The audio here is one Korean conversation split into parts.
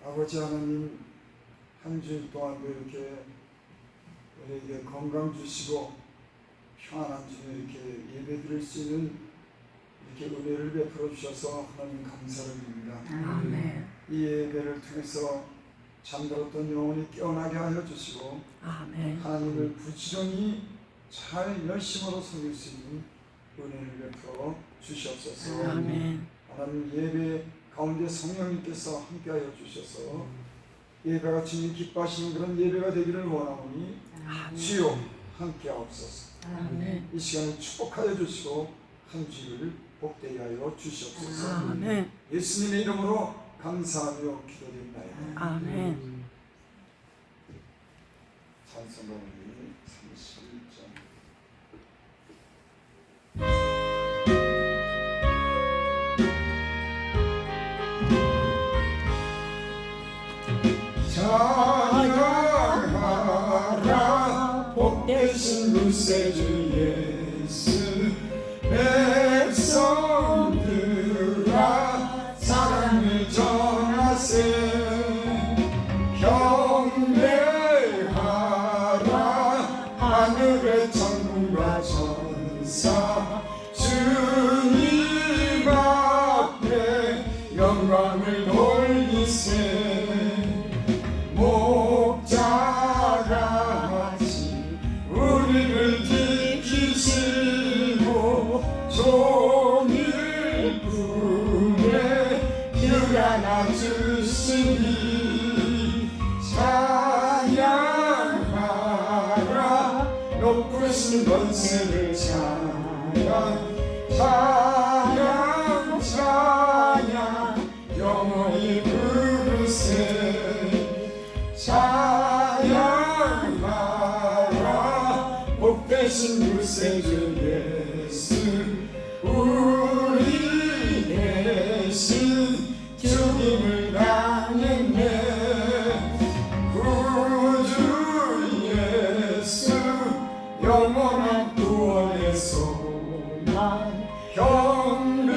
아버지 하나님, 한 주일 동안도 이렇게 우리에게 건강 주시고 평안한 주에 이렇게 예배 드릴 수 있는 이렇게 은혜를 베풀어 주셔서 하나님 감사를 드립니다. 아멘. 이 예배를 통해서 잠들었던 영혼이 깨어나게 하여 주시고 아멘. 하나님을 부지런히 잘 열심으로 섬길 수 있는 은혜를 베풀어 주시옵소서. 아멘. 하나님 예배 가운데 성령님께서 함께하여 주셔서 예배가 주님 기뻐하시는 그런 예배가 되기를 원하오니 주여 함께하옵소서. 아멘. 이 시간을 축복하여 주시고 한 주를 복되게 하여 주시옵소서. 아멘. 예수님의 이름으로 감사하며 기도드립니다. 아멘. 찬송가문이 31장. 찬양하라 복되신 구세주 예수, 백성들아 사랑을 전하세. 경배하라 하늘의 천군과 천사, 주님 앞에 영광을 돌리세. 목자같이 우리를 지키시고 종일 품에 일어나 주시니 찬양하라 높으신 권세를 찬양. 찬양 찬양 영원히 부르세. 찬양하라 복되신 구세주 예수, 우리 대신 죽임을 당했네. 구주 예수 영원한 구원의 소망, 경배하며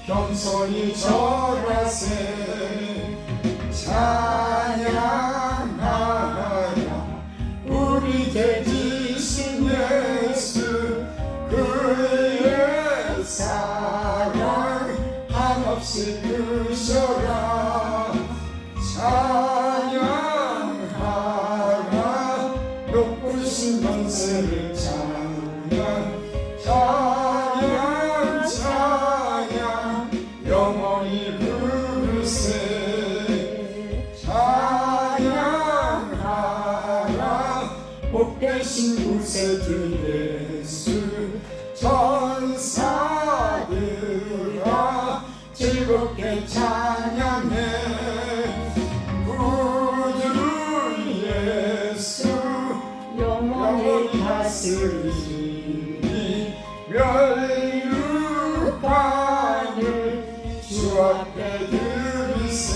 겸손히 절하세. 찬양하라 우리 대지신 예수, 그의 사랑 한없이 크셔라. 찬양하라 높으신 권세를 찬양. 찬양 찬양 영원히 부르세. 찬양하라 복되신 구세주 예수, 천사들아 즐겁게 찬양해. 구주 예수 영원히 다스리니 멸류관을 주 앞에 드리세.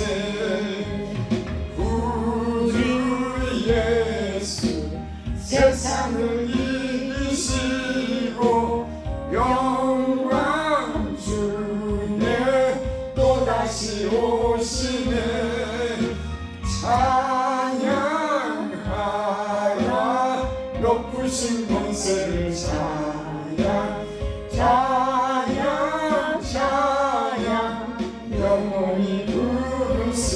예수 세상을 이기시고 영광 주에 또다시 오시네. 찬양하라 높으신 권세를 찬양. 찬양 찬양 영원히 부르세.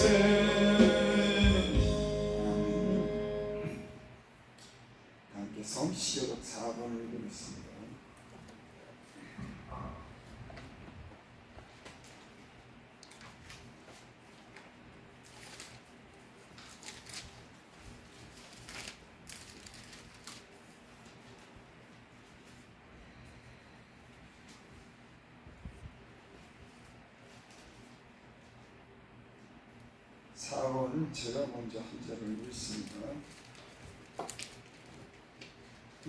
성시교독 4번을 읽겠습니다. 사번 제가 먼저 한 절을 읽습니다.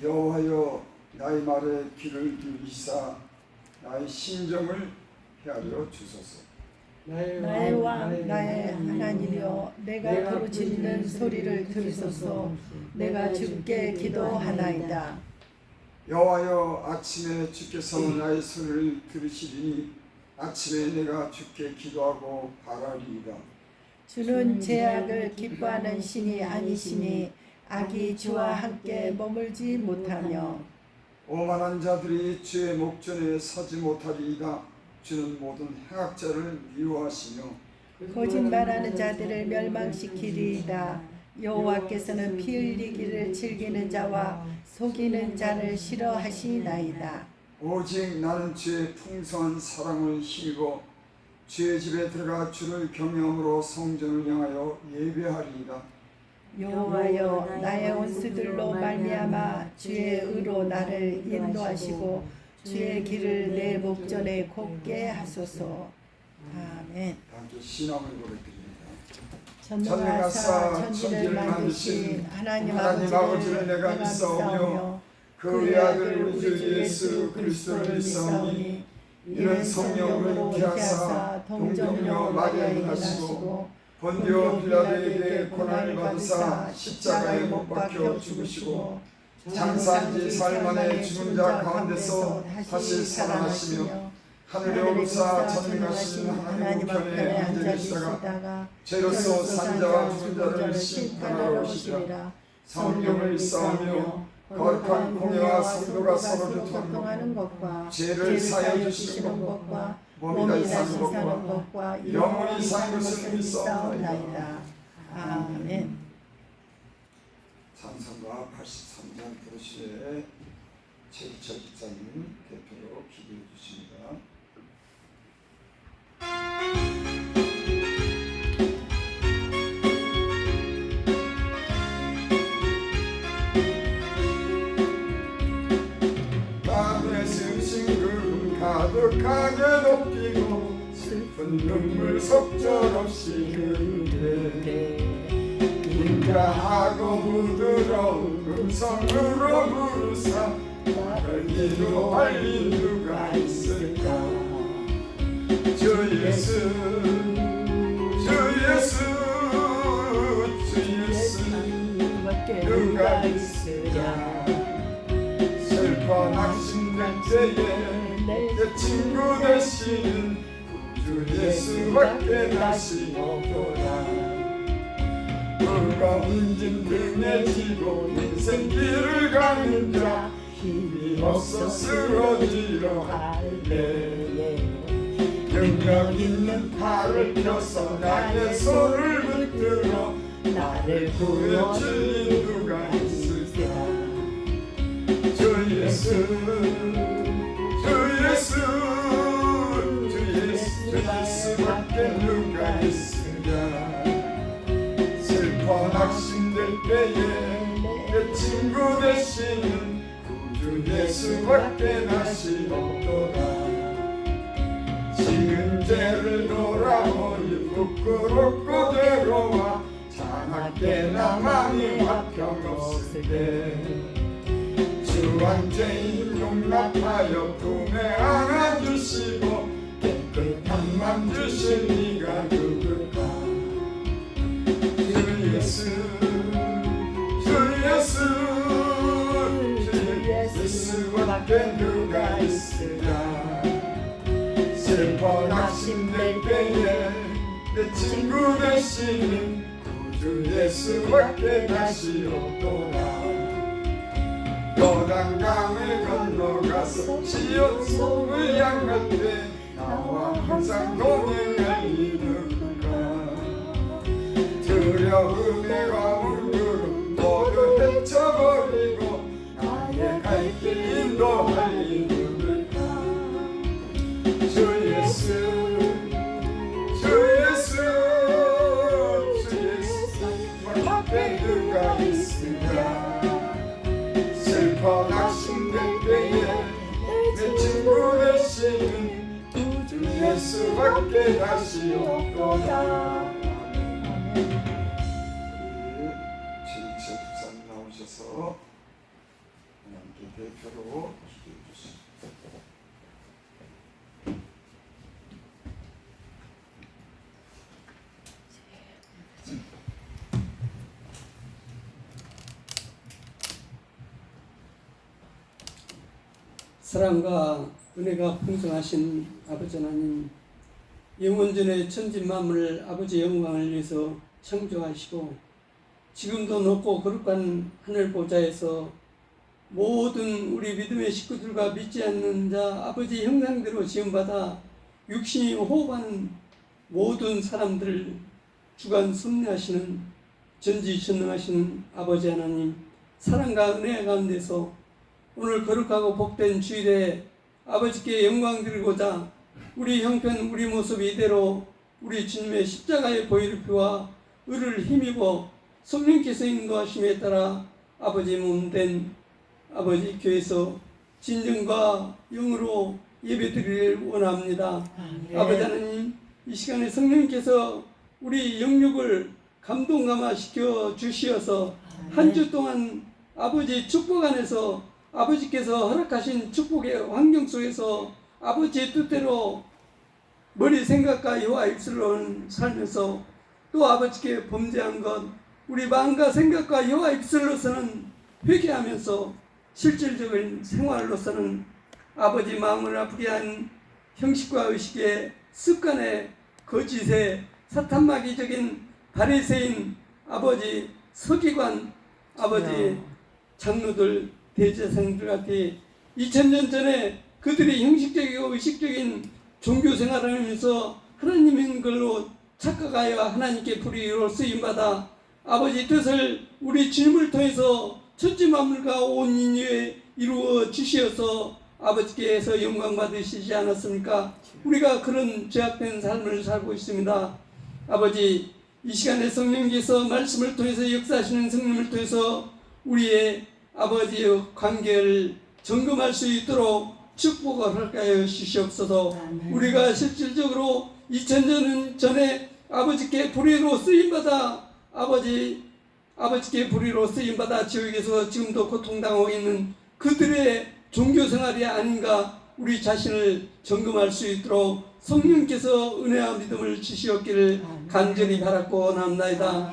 여호와여 나의 말에 귀를 기울이사 나의 심정을 헤아려 주소서. 나의 왕 나의 하나님이여 내가 부르짖는 소리를 들으소서. 내가 주께 기도하나이다. 여호와여 아침에 주께서 나의 소리를 들으시리니 아침에 내가 주께 기도하고 바라리이다. 주는 죄악을 기뻐하는 신이 아니시니 악이 주와 함께 머물지 못하며 오만한 자들이 주의 목전에 서지 못하리이다. 주는 모든 행악자를 미워하시며 거짓말하는 자들을 멸망시키리이다. 여호와께서는 피 흘리기를 즐기는 자와 속이는 자를 싫어하시나이다. 오직 나는 주의 풍성한 사랑을 힘입어 주의 집에 들어가 주를 경외함으로 성전을 향하여 예배하리이다. 여호와여 나의 원수들로 말미암아 주의 의로 나를 인도하시고 주의 길을 내 목전에 곱게 하소서. 아멘. 함께 신앙을 고백드립니다. 전능하사 천지를 만드신 하나님 아버지를 내가 믿사오며 그 외아들 우리 주 예수 그리스도를 믿사오니 이는 성령으로 잉태하사 동정녀 마리아에게 나시고 본디오 빌라도에게 고난을 받으사 십자가에 못 박혀 죽으시고 장사한 지 사흘 만에 죽은 자 가운데서 다시 살아나시며 하늘에 오르사 전능하신 하나님 우편에 앉아 계시다가 죄로서 산 자와 죽은 자를 심판하러 오시리라. 성령을 믿사오며 거룩한 공예와 성도가 서로를 교통하는 것과 죄를 사하여 주시는 것과 몸이 다시 사는 것과 영원히 사는 것을 믿사옵나이다. 아멘. 찬송가 83장 부르시에 최기철 집사님 대표로 기도해 주십니다. 밤에 숨쉰 가득하게 높이고 슬픈 눈물 속절없이 흐르네 인자하고 부드러운 음성으로 부르사 나를 이루할 누가 있을까. 주 예수 주 예수 주 예수 누가 있으랴. 슬퍼 낙심될 때에 내 친구 되시는 구주 예수밖에 다시 없도다. 무거운 짐 등에 지고 인생 길을 가는 자 힘이 없어 쓰러지려 할래. 능력 있는 팔을 펴서 나의 손을 붙들어 나를 구해주는 누가 있을까. 주 예수 주 예수 주 예수 주 예수밖에 누가 있으랴. 슬퍼 낙심될 때에 내 친구 되시는 구주 예수밖에 다시 없도다. 지은 죄를 돌아보니 부끄럽고 괴로워 자나깨나 마음이 화평없을 때 주한 죄인 용납하여 품에 안아주시고 깨끗한 맘 주신 네가 누굴까. 주 예수 주 예수 주 예수밖에 누가 있으랴. 슬퍼 낙심될 때에 내 친구 되시는 구주 예수밖에 다시 없도다. 요단강을 건너가서 시온 섬을 향할 때 나와 항상 동행할 이 누굴까. 두려움의 가물구름 모두 헤쳐버리고 나의 갈 길 인도할 이 누굴까. 주 예수 주 예수 주 예수 밖에 누가 있으랴. 슬퍼 낙심될 때에 내 친구 되시는 주 예수밖에 다시 없도다. 최기철 집사님 나오셔서 하나님께 대표로 기도해 주십니다. 사랑과 은혜가 풍성하신 아버지 하나님, 영원전에 천지만물을 아버지 영광을 위해서 창조하시고 지금도 높고 거룩한 하늘 보좌에서 모든 우리 믿음의 식구들과 믿지 않는 자 아버지 형상대로 지음받아 육신이 호흡하는 모든 사람들을 주관 섭리하시는 전지전능하시는 아버지 하나님, 사랑과 은혜 가운데서 오늘 거룩하고 복된 주일에 아버지께 영광 드리고자 우리 형편 우리 모습 이대로 우리 주님의 십자가의 보혈표와 의를 힘입어 성령께서 인도하심에 따라 아버지 몸된 아버지 교회에서 진정과 영으로 예배드리기를 원합니다. 아버지 하나님, 이 시간에 성령께서 우리 영육을 감동감화시켜 주시어서 한 주 동안 아버지 축복 안에서 아버지께서 허락하신 축복의 환경 속에서 아버지의 뜻대로 머리 생각과 여와 입술로 살면서 또 아버지께 범죄한 것 우리 마음과 생각과 여와 입술로서는 회개하면서 실질적인 생활로서는 아버지 마음을 아프게 한 형식과 의식의 습관의 거짓의 사탄마귀적인 바리새인 아버지 서기관 아버지 장로들 대제사장들 같이 2000년 전에 그들이 형식적이고 의식적인 종교 생활을 하면서 하나님인 걸로 착각하여 하나님께 불의로 쓰임받아 아버지 뜻을 우리 주님을 통해서 천지만물과 온 인류에 이루어 주시어서 아버지께서 영광 받으시지 않았습니까? 우리가 그런 죄악된 삶을 살고 있습니다. 아버지, 이 시간에 성령께서 말씀을 통해서 역사하시는 성령을 통해서 우리의 아버지의 관계를 점검할 수 있도록 축복을 할까요 주시옵소서. 우리가 실질적으로 2000년 전에 아버지께 불의로 쓰임받아 아버지께 불의로 쓰임받아 지옥에서 지금도 고통당하고 있는 그들의 종교생활이 아닌가 우리 자신을 점검할 수 있도록 성령께서 은혜와 믿음을 주시옵기를 간절히 바랐고 원합나이다.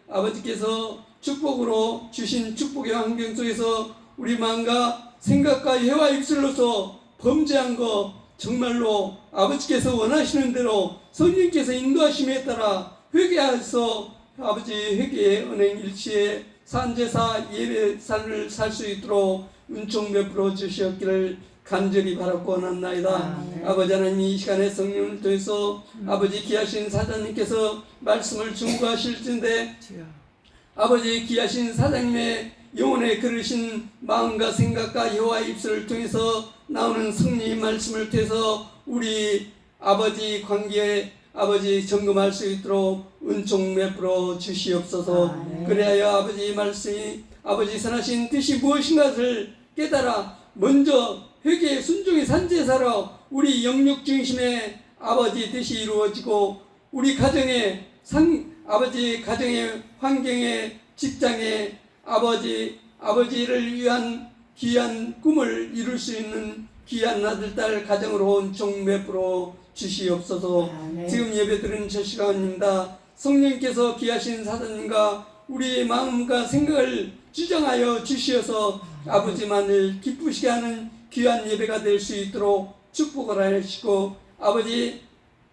아버지께서 축복으로 주신 축복의 환경 속에서 우리 마음과 생각과 혀와 입술로서 범죄한 거 정말로 아버지께서 원하시는 대로 성령께서 인도하심에 따라 회개하여서 아버지 회개의 은행 일치에 산제사 예배 삶을 살 수 있도록 은총 베풀어 주시옵기를 간절히 바랐고 원합나이다. 아버지 하나님, 이 시간에 성령을 통해서 아버지 귀하신 사장님께서 말씀을 중구하실진데 아버지 귀하신 사장님의 영혼에 그르신 마음과 생각과 혀와 입술을 통해서 나오는 성령의 말씀을 통해서 우리 아버지 관계에 아버지 점검할 수 있도록 은총 베풀어 주시옵소서. 그래야 아버지 말씀이 아버지 선하신 뜻이 무엇인가를 깨달아 먼저 회개의 순종의 산제사로 우리 영육 중심의 아버지 뜻이 이루어지고 우리 가정의 아버지 가정의 환경의 직장의 아버지를 위한 귀한 꿈을 이룰 수 있는 귀한 아들 딸 가정으로 은총 베풀어 주시옵소서. 지금 예배드린 저 시간입니다. 성령께서 귀하신 사장님과 우리의 마음과 생각을 주장하여 주시어서 아버지만을 기쁘시게 하는 귀한 예배가 될 수 있도록 축복을 하시고 아버지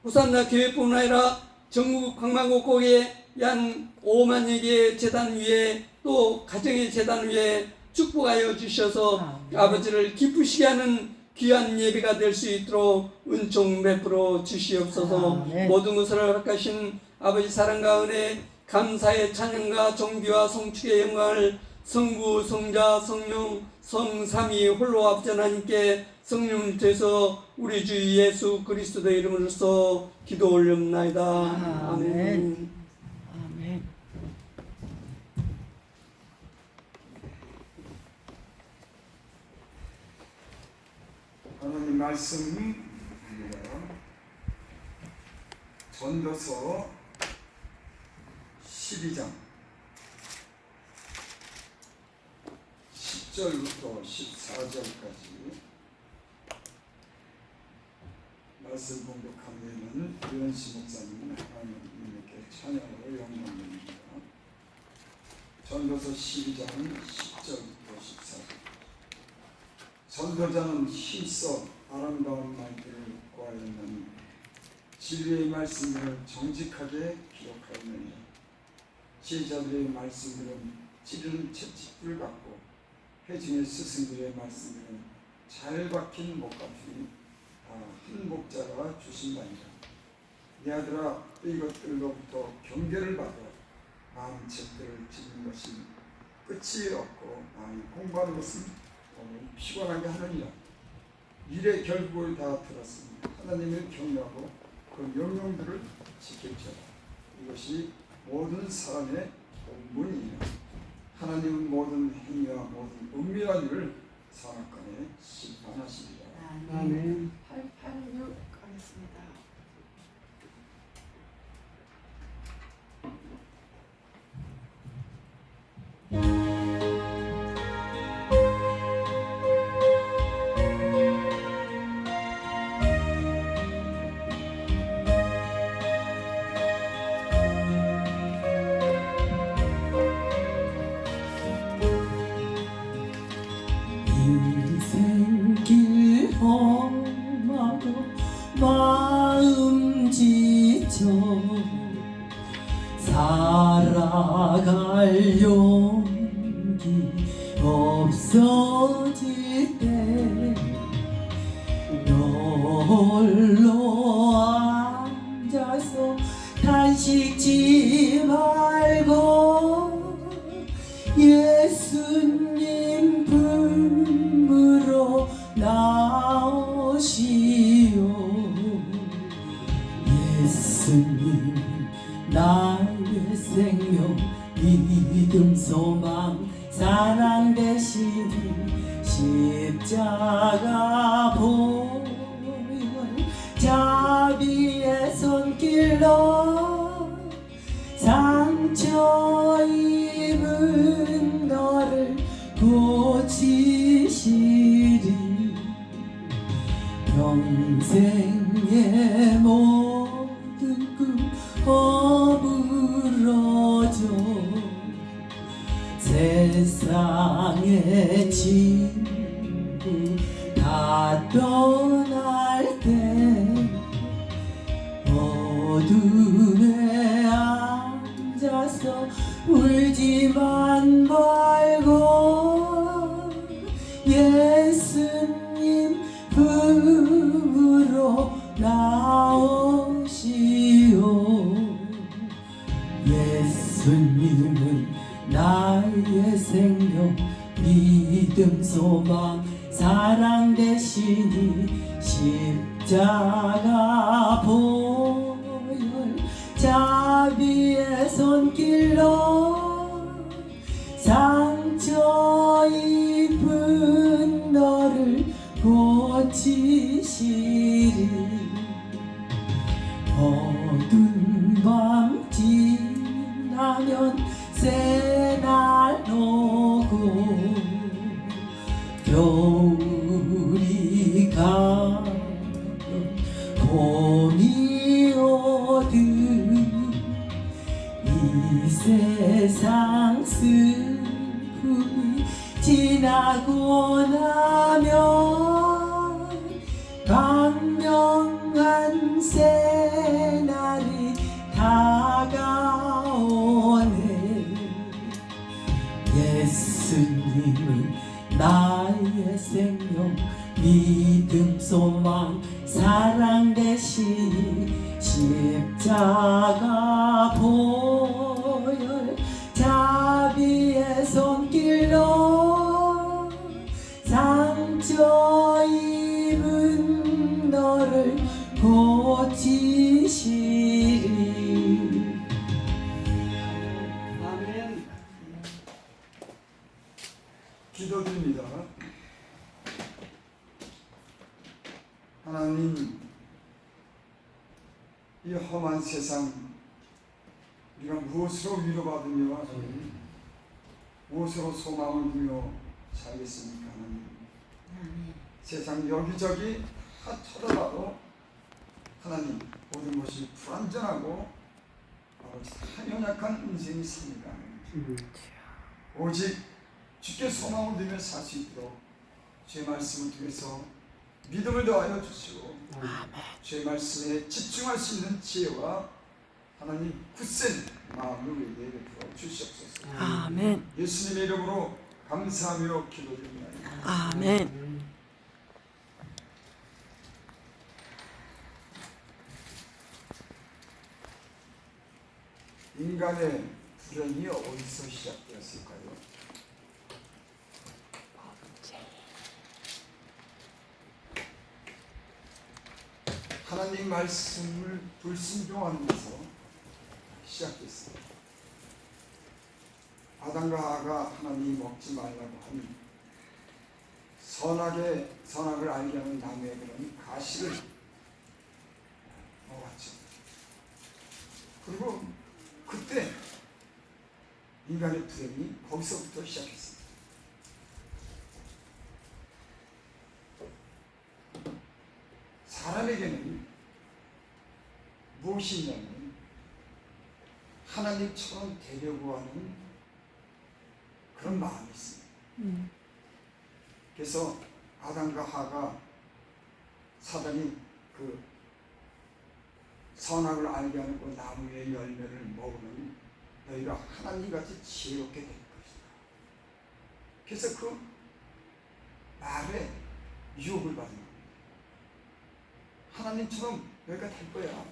호산나 교회뿐만 아니라 전국 광만곡곡의 약 5만여 개의 재단 위에 또 가정의 재단 위에 축복하여 주셔서 아버지를 기쁘시게 하는 귀한 예배가 될 수 있도록 은총 베풀어 주시옵소서. 모든 것을 허락하신 아버지 사랑과 은혜 감사의 찬양과 존귀와 성축의 영광을 성부 성자 성령 성삼위 홀로 아버지 하나님께 성령을 통해서 우리 주 예수 그리스도의 이름으로써 기도 올려옵나이다. 아멘. 아멘. 하나님 말씀 전도서 12장 10절부터 14절까지 말씀 공독하면은 유현시 목사님 하나님께 찬양으로 영광드립니다. 전도서 12장 10절부터 14절 전도자는 힘써 아름다운 말들을 구하였나니 진리의 말씀들을 정직하게 기록하였느니라. 제자들의 말씀들은 찌르는 채찍들 같고 회중의 스승들의 말씀들은 잘 박힌 목같으니 다 한 목자가 주신다니라. 내 아들아, 이것들로부터 경계를 받아 많은 책들을 짓는 것이 끝이 없고 많이 공부하는 것은 너무 피곤하게 하느니라. 일의 결국을 다 들었으니 하나님을 경외하고 그 명령들을 지킬지어다. 이것이 모든 사람의 본분이니라. 하나님은 모든 행위와 모든 은밀한 일을 사막간에 심판하시리라. 아멘. 886 가겠습니다. 인생길 험하고 마음 지쳐 살아갈 용기 없어질 때 홀로 앉아서 단식지 말고 예수님 품으로 나오시오. 예수님 나의 생명 믿음 소망 사랑 되시니 십자가 보혈 자비의 손길로 상처 입은 너를 고치시리. 평생의 모든 꿈 허물어져 세상의 친구 다 떠날 때 어둠에 앉아서 울지만 말고 예수님 품으로 나오시오. 예수님은 나의 생명 믿음 소망 사랑 되시니 십자가 보혈 자비의 손길로 상처 입은 너를 고치시리. 어두운 밤 지나면 새날 오고 겨울이 가면 봄이 오듯 이 세상 슬픔이 지나고 나면 광명한 새날이 다가오네. 예수님은 나의 생명 믿음 소망 사랑 되시니 십자가 보혈 자비의 손길로 상처 입은 너를 고치시리. 아멘. 기도드립니다. 하나님, 이 험한 세상 우리가 무엇으로 위로받으며 무엇으로 소망을 두며 살겠습니까? 하나님, 세상 여기저기 다 쳐다봐도 하나님 모든 것이 불완전하고 참 연약한 인생이 삽니다. 오직 주께 소망을 두며 살 수 있도록 주의 말씀을 통해서 믿음을 더하여 주시고 아멘. 주의 말씀에 집중할 수 있는 지혜와 하나님 굳센 마음을 우리에게 베풀어 주시옵소서. 아멘. 예수님의 이름으로 감사하며 기도드립니다. 아멘. 인간의 불행이 어디서 시작되었을까요? 하나님 말씀을 불순종하는 데서 시작됐습니다. 아담과 하와가 하나님이 먹지 말라고 한 선악을 알게 하는 나무의 그런 가시를 먹었죠. 그리고 그때 인간의 불행이 거기서부터 시작했습니다. 사람에게는 무엇이 있냐면 하나님처럼 되려고 하는 그런 마음이 있습니다. 그래서 아담과 하와가 사단이 그 선악을 알게 하는 그 나무의 열매를 먹으면 너희가 하나님같이 지혜롭게 될 것이다. 그래서 그 말에 유혹을 받은 겁니다. 하나님처럼 너희가 될 거야.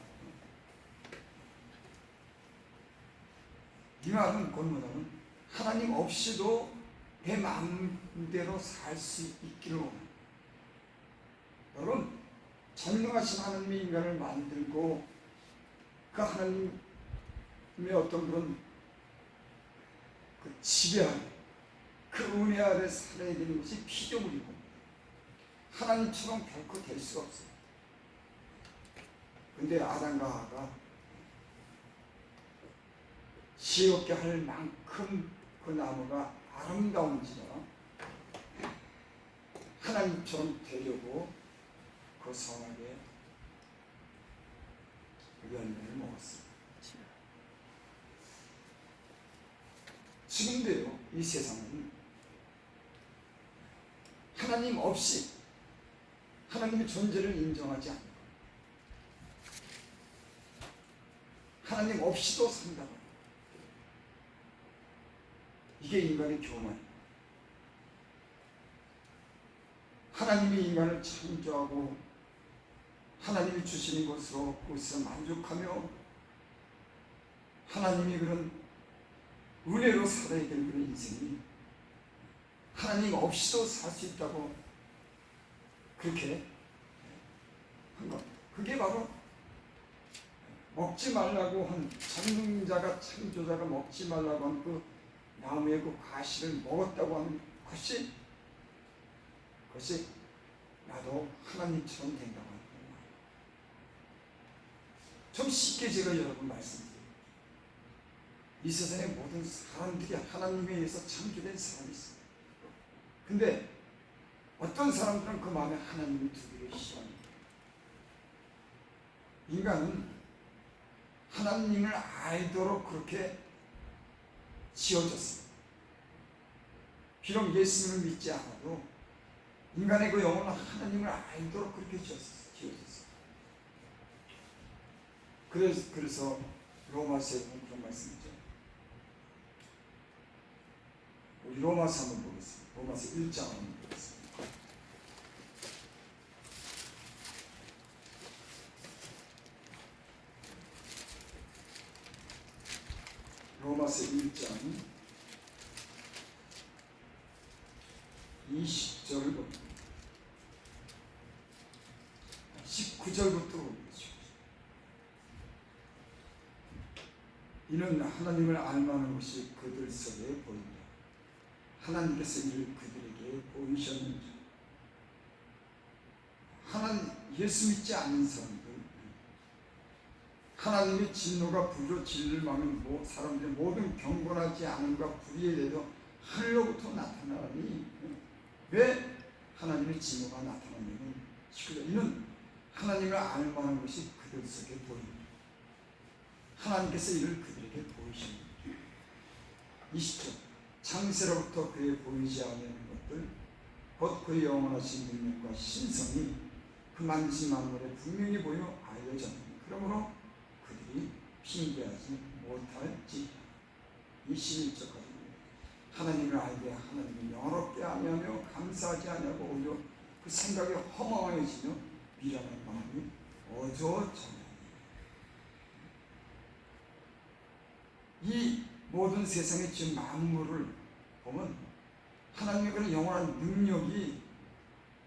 이 말은 곧보다는 하나님 없이도 내 마음대로 살 수 있기를 원합니다. 여러분, 전능하신 하나님이 인간을 만들고 그 하나님의 어떤 그런 그 지배 아래, 그 은혜 아래 살아야 되는 것이 피조물이고 하나님처럼 결코 될 수가 없어요. 근데 아담과 하와가 지혜롭게 할 만큼 그 나무가 아름다운지라 하나님처럼 되려고 그 선악의 열매를 먹었습니다. 지금도요, 이 세상은 하나님 없이 하나님의 존재를 인정하지 않는 거예요. 하나님 없이도 산다고. 이게 인간의 교만이에요. 하나님이 인간을 창조하고 하나님이 주시는 것으로 그것을 만족하며 하나님이 그런 은혜로 살아야 될 그런 인생이 하나님 없이도 살 수 있다고 그렇게 한 것. 그게 바로 먹지 말라고 한 전능자가 창조자가 먹지 말라고 한 그 나무의 그 가시를 먹었다고 하는 것이 나도 하나님처럼 된다고 하는 거예요. 좀 쉽게 제가 여러분 말씀드려요. 이 세상의 모든 사람들이 하나님에 의해서 창조된 사람이 있어요. 근데 어떤 사람들은 그 마음에 하나님을 두기를 싫어합니다. 인간은 하나님을 알도록 그렇게 지어졌습니다. 비록 예수님을 믿지 않아도 인간의 그 영혼은 하나님을 알도록 그렇게 지어졌어요. 그래서 로마서에 보면 그런 말씀이죠. 우리 로마서 한번 보겠습니다. 로마서 1장 한번 보겠습니다. 로마서 1장 20절부터 19절부터 보겠습니다. 이는 하나님을 알만한 것이 그들 속에 보인다. 하나님께서 이를 그들에게 보이셨는지. 하나님, 예수 믿지 않는 사람들, 하나님의 진노가 불로 진리를 막는 사람들의 모든 경건하지 않음과 불의에 대해서 하늘로부터 나타나니, 왜 하나님의 진노가 나타나냐면 이는 하나님을 알만한 것이 그들 속에 보입니다. 하나님께서 이를 그들에게 보이십니다. 20절, 창세로부터 그에 보이지 않는 것들 곧 그 영원하신 능력과 신성이 그 만드신 만물에 분명히 보여 알려졌느니 그러므로 그들이 핑계하지 못할지. 21절까지 하나님을 알게 하나님을 영원롭게 하며 감사하지 아니하고 오히려 그 생각이 허망해지며 미련한 마음이 어두워져요. 이 모든 세상의 지은 만물을 보면 하나님의 그런 영원한 능력이,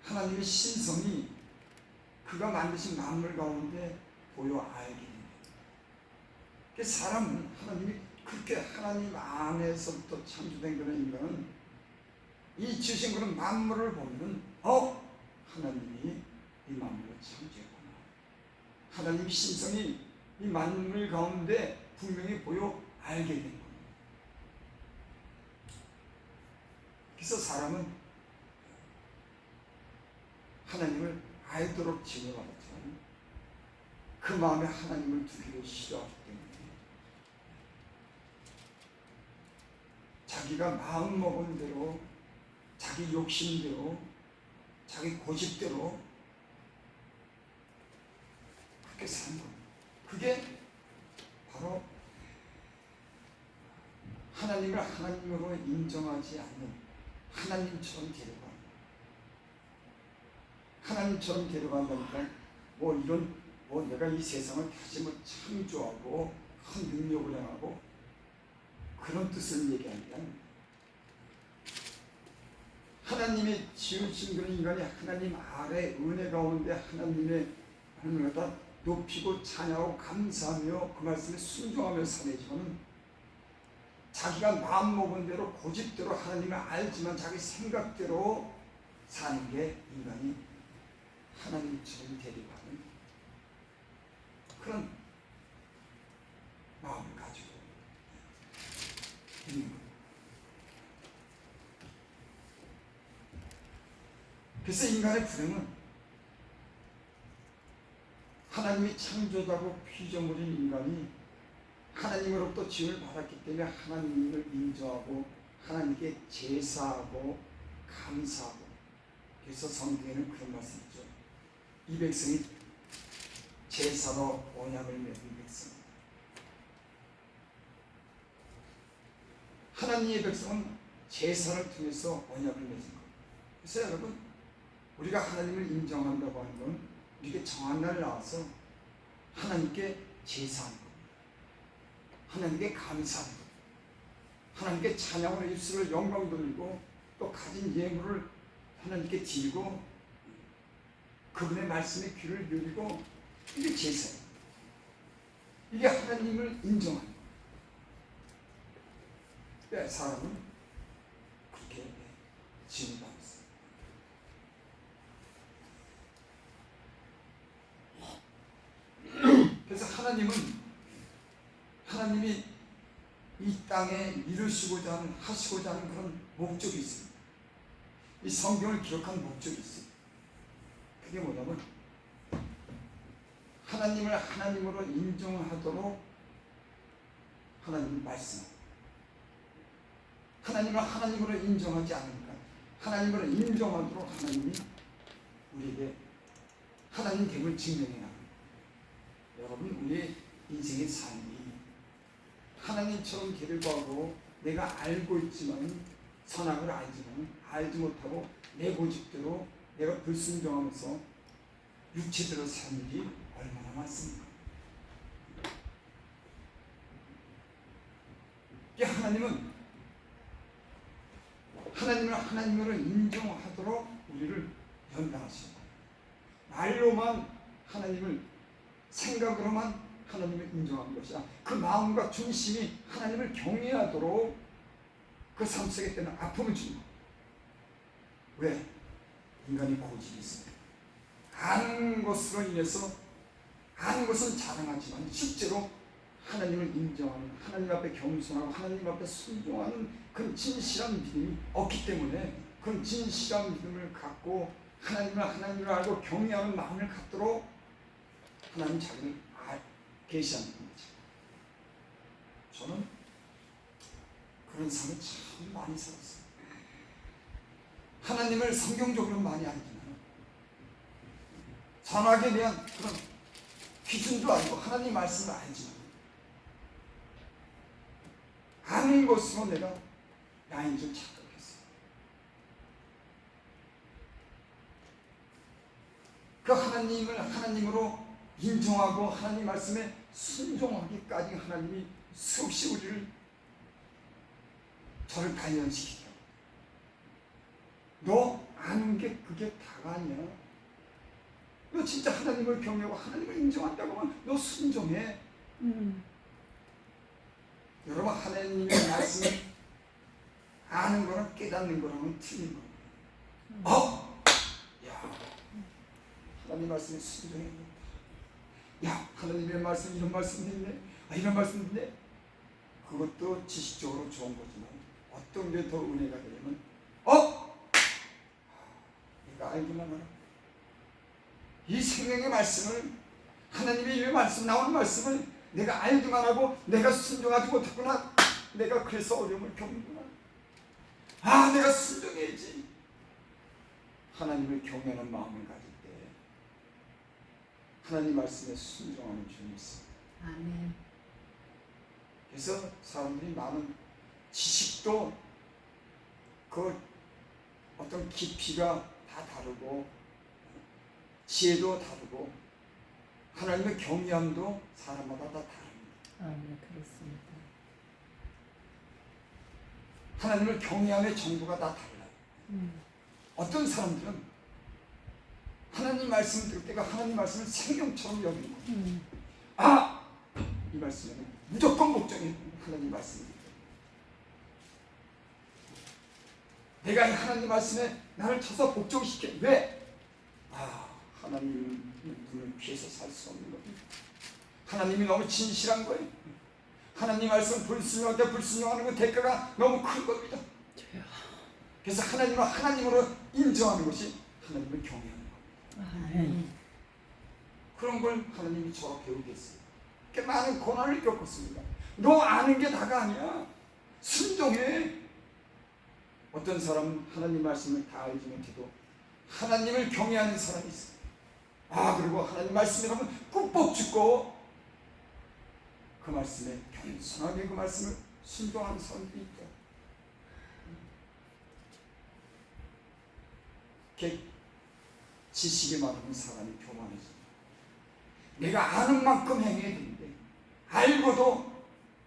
하나님의 신성이 그가 만드신 만물 가운데 보여 알게 됩니다. 사람은 하나님이 그렇게 하나님 안에서부터 창조된 그런 인간은 이 지으신 그런 만물을 보면 하나님이 이 만물을 창조했구나. 하나님의 신성이 이 만물 가운데 분명히 보여 알게 된 겁니다. 그래서 사람은 하나님을 알도록 지어받았지만 그 마음에 하나님을 두기를 싫어하기 때문에 자기가 마음먹은 대로, 자기 욕심대로, 자기 고집대로 그렇게 사는 겁니다. 그게 바로 하나님을 하나님으로 인정하지 않는, 하나님처럼 데려가는, 하나님처럼 데려간다니까 내가 이 세상을 다시 창조하고 큰 능력을 행하고 그런 뜻을 얘기하는 게 아닙니다. 하나님이 지으신 그런 인간이 하나님 아래 은혜 가운데 하나님을 갖다 높이고 찬양하고 감사하며 그 말씀에 순종하며 사내지만 자기가 마음먹은 대로 고집대로 하나님을 알지만 자기 생각대로 사는 게 인간이 하나님처럼 데려가는 그런 마음을 가지고 있는 거예요. 그래서 인간의 불행은 하나님이 창조자고 피조물인 인간이 하나님으로부터 지음을 받았기 때문에 하나님을 인정하고 하나님께 제사하고 감사하고, 그래서 성경에는 그런 말씀이 있죠. 이 백성이 제사로 언약을 맺은 백성입니다. 하나님의 백성은 제사를 통해서 언약을 맺은 겁니다. 그래서 여러분, 우리가 하나님을 인정한다고 하는 건 이렇게 정한 날 나와서 하나님께 제사하는 겁니다. 하나님께 감사하는 겁니다. 하나님께 찬양으로 입술을 영광 돌리고 또 가진 예물을 하나님께 드리고 그분의 말씀에 귀를 누리고, 이게 제사예요. 이게 하나님을 인정하는 거예요. 사람은 그렇게 지음을 받았어요. 그래서 하나님이 이 땅에 이루시고자 하는, 하시고자 하는 그런 목적이 있습니다. 이 성경을 기록한 목적이 있어요. 그게 뭐냐면 하나님을 하나님으로 인정하도록 하나님이 말씀합니다. 하나님을 하나님으로 인정하지 않으니까 하나님으로 인정하도록 하나님이 우리에게 하나님 됨을 증명해 나갑니다. 여러분, 우리의 인생의 삶이 하나님처럼 데려가고 내가 알고 있지만, 선악을 알지만 알지 못하고 내 고집대로 내가 불순종하면서 육체대로 사는 일이 얼마나 많습니까? 하나님은 하나님을 하나님으로 인정하도록 우리를 연단하시는 거예요. 말로만 하나님을, 생각으로만 하나님을 인정하는 것이 아니라 그 마음과 중심이 하나님을 경외하도록 그 삶 속에 때는 아픔을 주는 거예요. 왜? 인간이 고집이 있어요. 아는 것으로 인해서, 아는 것은 자랑하지만 실제로 하나님을 인정하는, 하나님 앞에 겸손하고 하나님 앞에 순종하는 그런 진실한 믿음이 없기 때문에 그런 진실한 믿음을 갖고 하나님을 하나님을 알고 경외하는 마음을 갖도록 하나님 자기를 계시하는 거죠. 저는 그런 삶을 참 많이 살았어요. 하나님을 성경적으로 많이 알지만 선악에 대한 그런 기준도 알고 하나님 말씀을 알지만 아는 것으로 내가 나인 줄 착각했어요. 그 하나님을 하나님으로 인정하고 하나님 말씀에 순종하기까지 하나님이 수없이 저를 단련시키죠. 너 아는 게 그게 다가 아니야. 너 진짜 하나님을 경외하고 하나님을 인정한다고 하면 너 순종해. 여러분, 하나님의 말씀을 아는 거랑 깨닫는 거랑은 틀린 거예요. 야, 하나님 말씀에 순종해. 야, 하나님의 말씀 이런 말씀이 있네. 이런 말씀이 있네. 그것도 지식적으로 좋은 거지만 어떤 게 더 은혜가 되냐면 내가 알기만 하라. 이 생명의 말씀을 하나님의 이 말씀 나오는 말씀을 내가 알기만 하고 내가 순종하지 못했구나. 내가 그래서 어려움을 겪는구나. 내가 순종해야지. 하나님을 경외하는 마음을 가질 때 하나님 말씀에 순종하는 줄이 있습니다. 아멘. 그래서 사람들이 많은 지식도 그 어떤 깊이가 다 다르고 지혜도 다르고 하나님의 경외함도 사람마다 다 다릅니다. 네, 그렇습니다. 하나님을 경외함의 정도가 다 달라요. 어떤 사람들은 하나님 말씀을 들을 때가 하나님 말씀을 생명처럼 여기는 거예요. 이 말씀에는 무조건 복종해. 하나님 말씀입니다. 내가 이 하나님 말씀에 나를 쳐서 복종시켜. 왜? 하나님의 눈을 피해서 살 수 없는 겁니다. 하나님이 너무 진실한 거예요. 하나님 말씀 불순종할 때 불순종하는 그 대가가 너무 큰 겁니다. 그래서 하나님을 하나님으로 인정하는 것이 하나님을 경외하는 겁니다. 그런 걸 하나님이 저와 배우게 했어요. 많은 고난을 겪었습니다. 너 아는 게 다가 아니야. 순종해. 어떤 사람은 하나님 말씀을 다 알지 못해도 하나님을 경외하는 사람이 있어요. 그리고 하나님 말씀에 가면 꾹뻑 죽고 그 말씀에 겸손하게 그 말씀을 순종하는 사람들이 있다. 지식이 많으면 사람이 교만해집니다. 내가 아는 만큼 행해야 되는데 알고도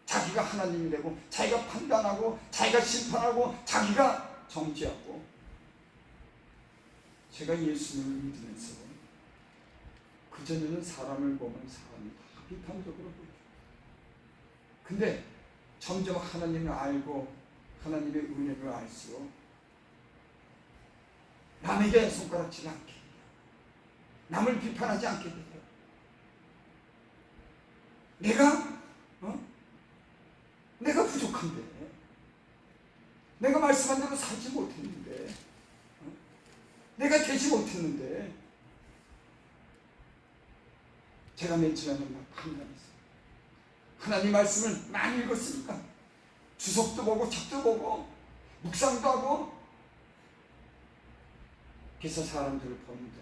자기가 하나님이 되고 자기가 판단하고 자기가 심판하고 자기가 정죄하고. 제가 예수님을 믿으면서 그전에는 사람을 보면 사람이 다 비판적으로 보죠. 근데 점점 하나님을 알고 하나님의 은혜를 알수록 남에게 손가락질 않게 돼요. 남을 비판하지 않게 돼요. 내가 부족한데, 내가 말씀한 대로 살지 못했는데, 내가 되지 못했는데, 제가 며칠 전에 막 판단했어요. 하나님 말씀을 많이 읽었으니까 주석도 보고 책도 보고 묵상도 하고. 그래서 사람들을 보는데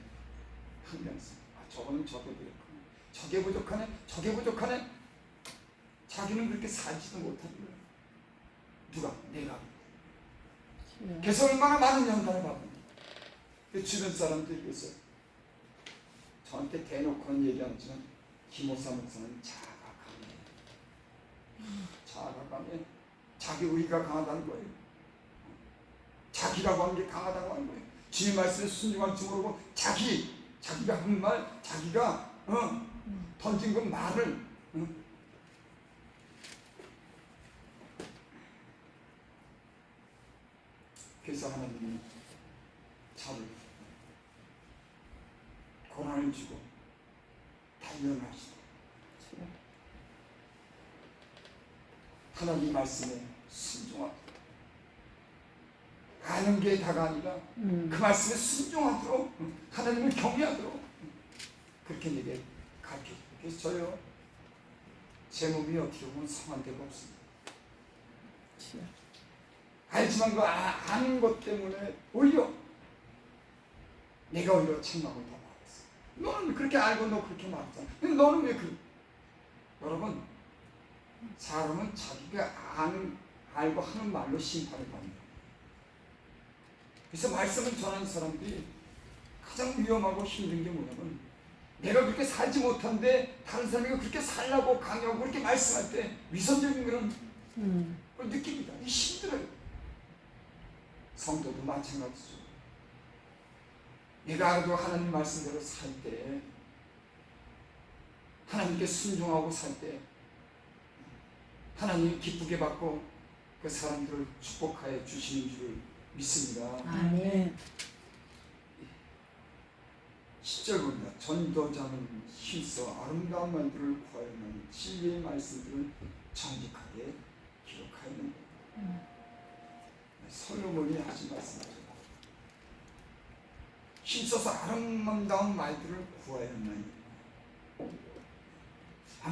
판단했어요. 저거는 저도 부족하네, 저게 부족하네, 저게 부족하네. 자기는 그렇게 살지도 못하는 거예요. 누가? 내가. 그래서 얼마나 많은 연단을 받는다. 그 주변 사람들이 그랬어요. 저한테 대놓고는 얘기 안 하지만 김호사 목사는 자가강해. 자기 의가 강하다는 거예요. 자기라고 하는 게 강하다고 하는 거예요. 주님 말씀에 순종할 줄 모르고 자기가 한 말, 자기가 던진 그 말을 그래서 하나님이 저를 고난을 주고 단련을 하시고 하나님 말씀에 순종하도록, 아는 게 다가 아니라 그 말씀에 순종하도록, 하나님을 경외하도록 그렇게 내게 가르쳐줘요. 그래서 저요, 제 몸이 어떻게 보면 성한 데가 없습니다. 알지만 그 아는 것 때문에 오히려 내가 오히려 책망을 더 받았어. 너는 그렇게 알고 너 그렇게 말했잖아. 근데 너는 왜 여러분, 사람은 자기가 알고 하는 말로 심판을 받는다. 그래서 말씀을 전하는 사람들이 가장 위험하고 힘든 게 뭐냐면, 내가 그렇게 살지 못한데 다른 사람이 그렇게 살라고 강요하고 그렇게 말씀할 때 위선적인 그런 걸 느낍니다. 이게 힘들어요. 성도도 마찬가지죠. 내가 알고 하나님 말씀대로 살 때, 하나님께 순종하고 살 때 하나님이 기쁘게 받고 그 사람들을 축복하여 주시는 줄 믿습니다. 아멘. 10절 봅니다. 전도자는 힘써 아름다운 말들을 구하였나니 진리의 말씀들을 정직하게 기록하였는 것. 솔로몬이 하신 말씀이죠. 힘써서 아름다운 말들을 구하였나니.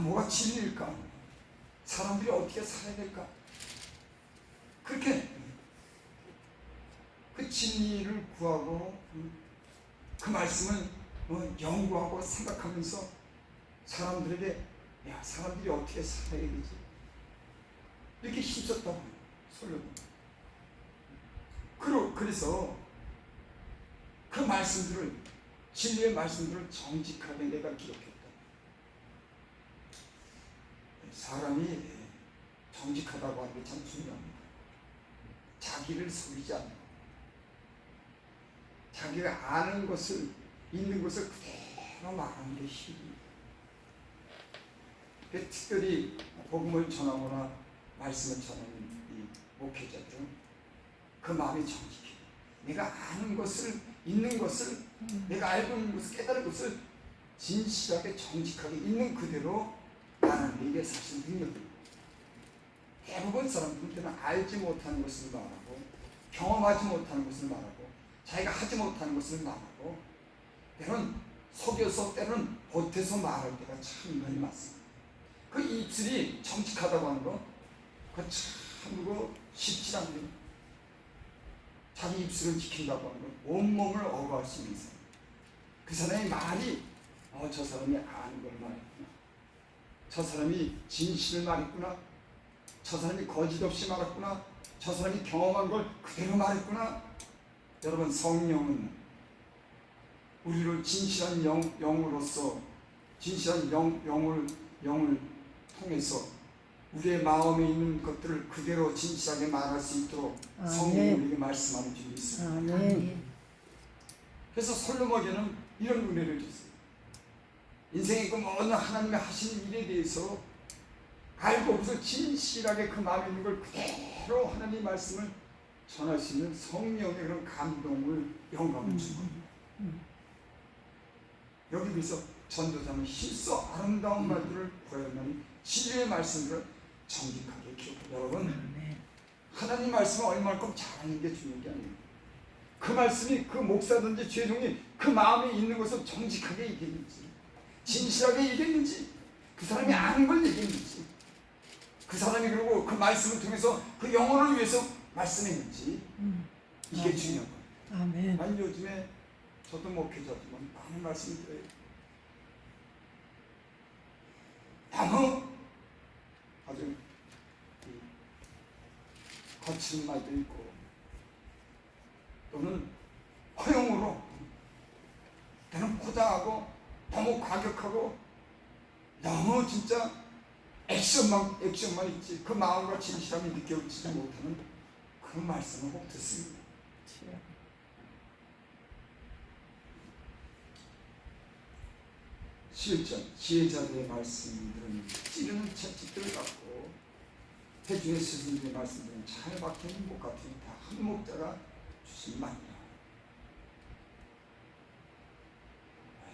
뭐가 진리일까? 사람들이 어떻게 살아야 될까? 그렇게 그 진리를 구하고 그 말씀을 연구하고 생각하면서 사람들에게, 야, 사람들이 어떻게 살아야 되지? 이렇게 힘썼다고 솔로몬. 그래서 그 말씀들을, 진리의 말씀들을 정직하게 내가 기록했다. 사람이 정직하다고 하는 게 참 중요합니다. 자기를 속이지 않는 것. 자기가 아는 것을, 있는 것을 그대로 말하는 게 힘입니다. 특별히 복음을 전하거나 말씀을 전하는 이 목회자들은 그 마음이 정직해요. 내가 아는 것을, 있는 것을, 내가 알고 있는 것을, 깨달은 것을 진실하게 정직하게 있는 그대로 말하는 게 이게 사실 능력입니다. 대부분 사람들은 알지 못하는 것을 말하고, 경험하지 못하는 것을 말하고, 자기가 하지 못하는 것을 말하고, 때로는 속여서 때로는 보태서 말할 때가 참 많이 많습니다. 그 입술이 정직하다고 하는 거, 그거 참 쉽지 않네요. 자기 입술을 지킨다고 하는 건 온몸을 어거할 수 있는 사람. 그 사람의 말이 저 사람이 아는 걸 말했구나, 저 사람이 진실을 말했구나, 저 사람이 거짓 없이 말했구나, 저 사람이 경험한 걸 그대로 말했구나. 여러분, 성령은 우리를 진실한 영으로서, 진실한 영을 통해서 우리의 마음에 있는 것들을 그대로 진실하게 말할 수 있도록 성령이 우리에게 말씀하는 줄이 있습니다. 아멘. 그래서 솔로몬에게는 이런 은혜를 줬어요. 인생의 그 모든 하나님의 하시는 일에 대해서 알고서 진실하게 그 마음에 있는 걸 그대로 하나님의 말씀을 전할 수 있는 성령의 그런 감동을, 영감을 준 겁니다. 여기 비해서 전도자는 힘써 아름다운 말들을 구하였나니 진리의 말씀들을 정직하게 기억해. 여러분, 하나님 말씀을 얼마만큼 잘하는 게 중요한 게 아니에요. 그 말씀이 그 목사든지 죄종이 그 마음에 있는 것을 정직하게 얘기했는지, 진실하게 얘기했는지, 그 사람이 아는 걸 얘기했는지, 그 사람이 그리고 그 말씀을 통해서 그 영혼을 위해서 말씀했는지, 이게 중요한 거예요. 아멘. 아니, 요즘에 저도 목회자지만 많은 말씀을 드려요. 너무 아주 거친 말도 있고, 또는 허용으로, 또는 포장하고, 너무 과격하고, 너무 진짜 액션만 있지 그 마음과 진실함이 느껴지지 못하는 그 말씀을 꼭 듣습니다. 실전, 지혜자들의 말씀들은 찌르는 채찍들을 갖고 회중의 스승들의 말씀들은 잘 박힌 목 같은 다 한 목자가 주신 말이야.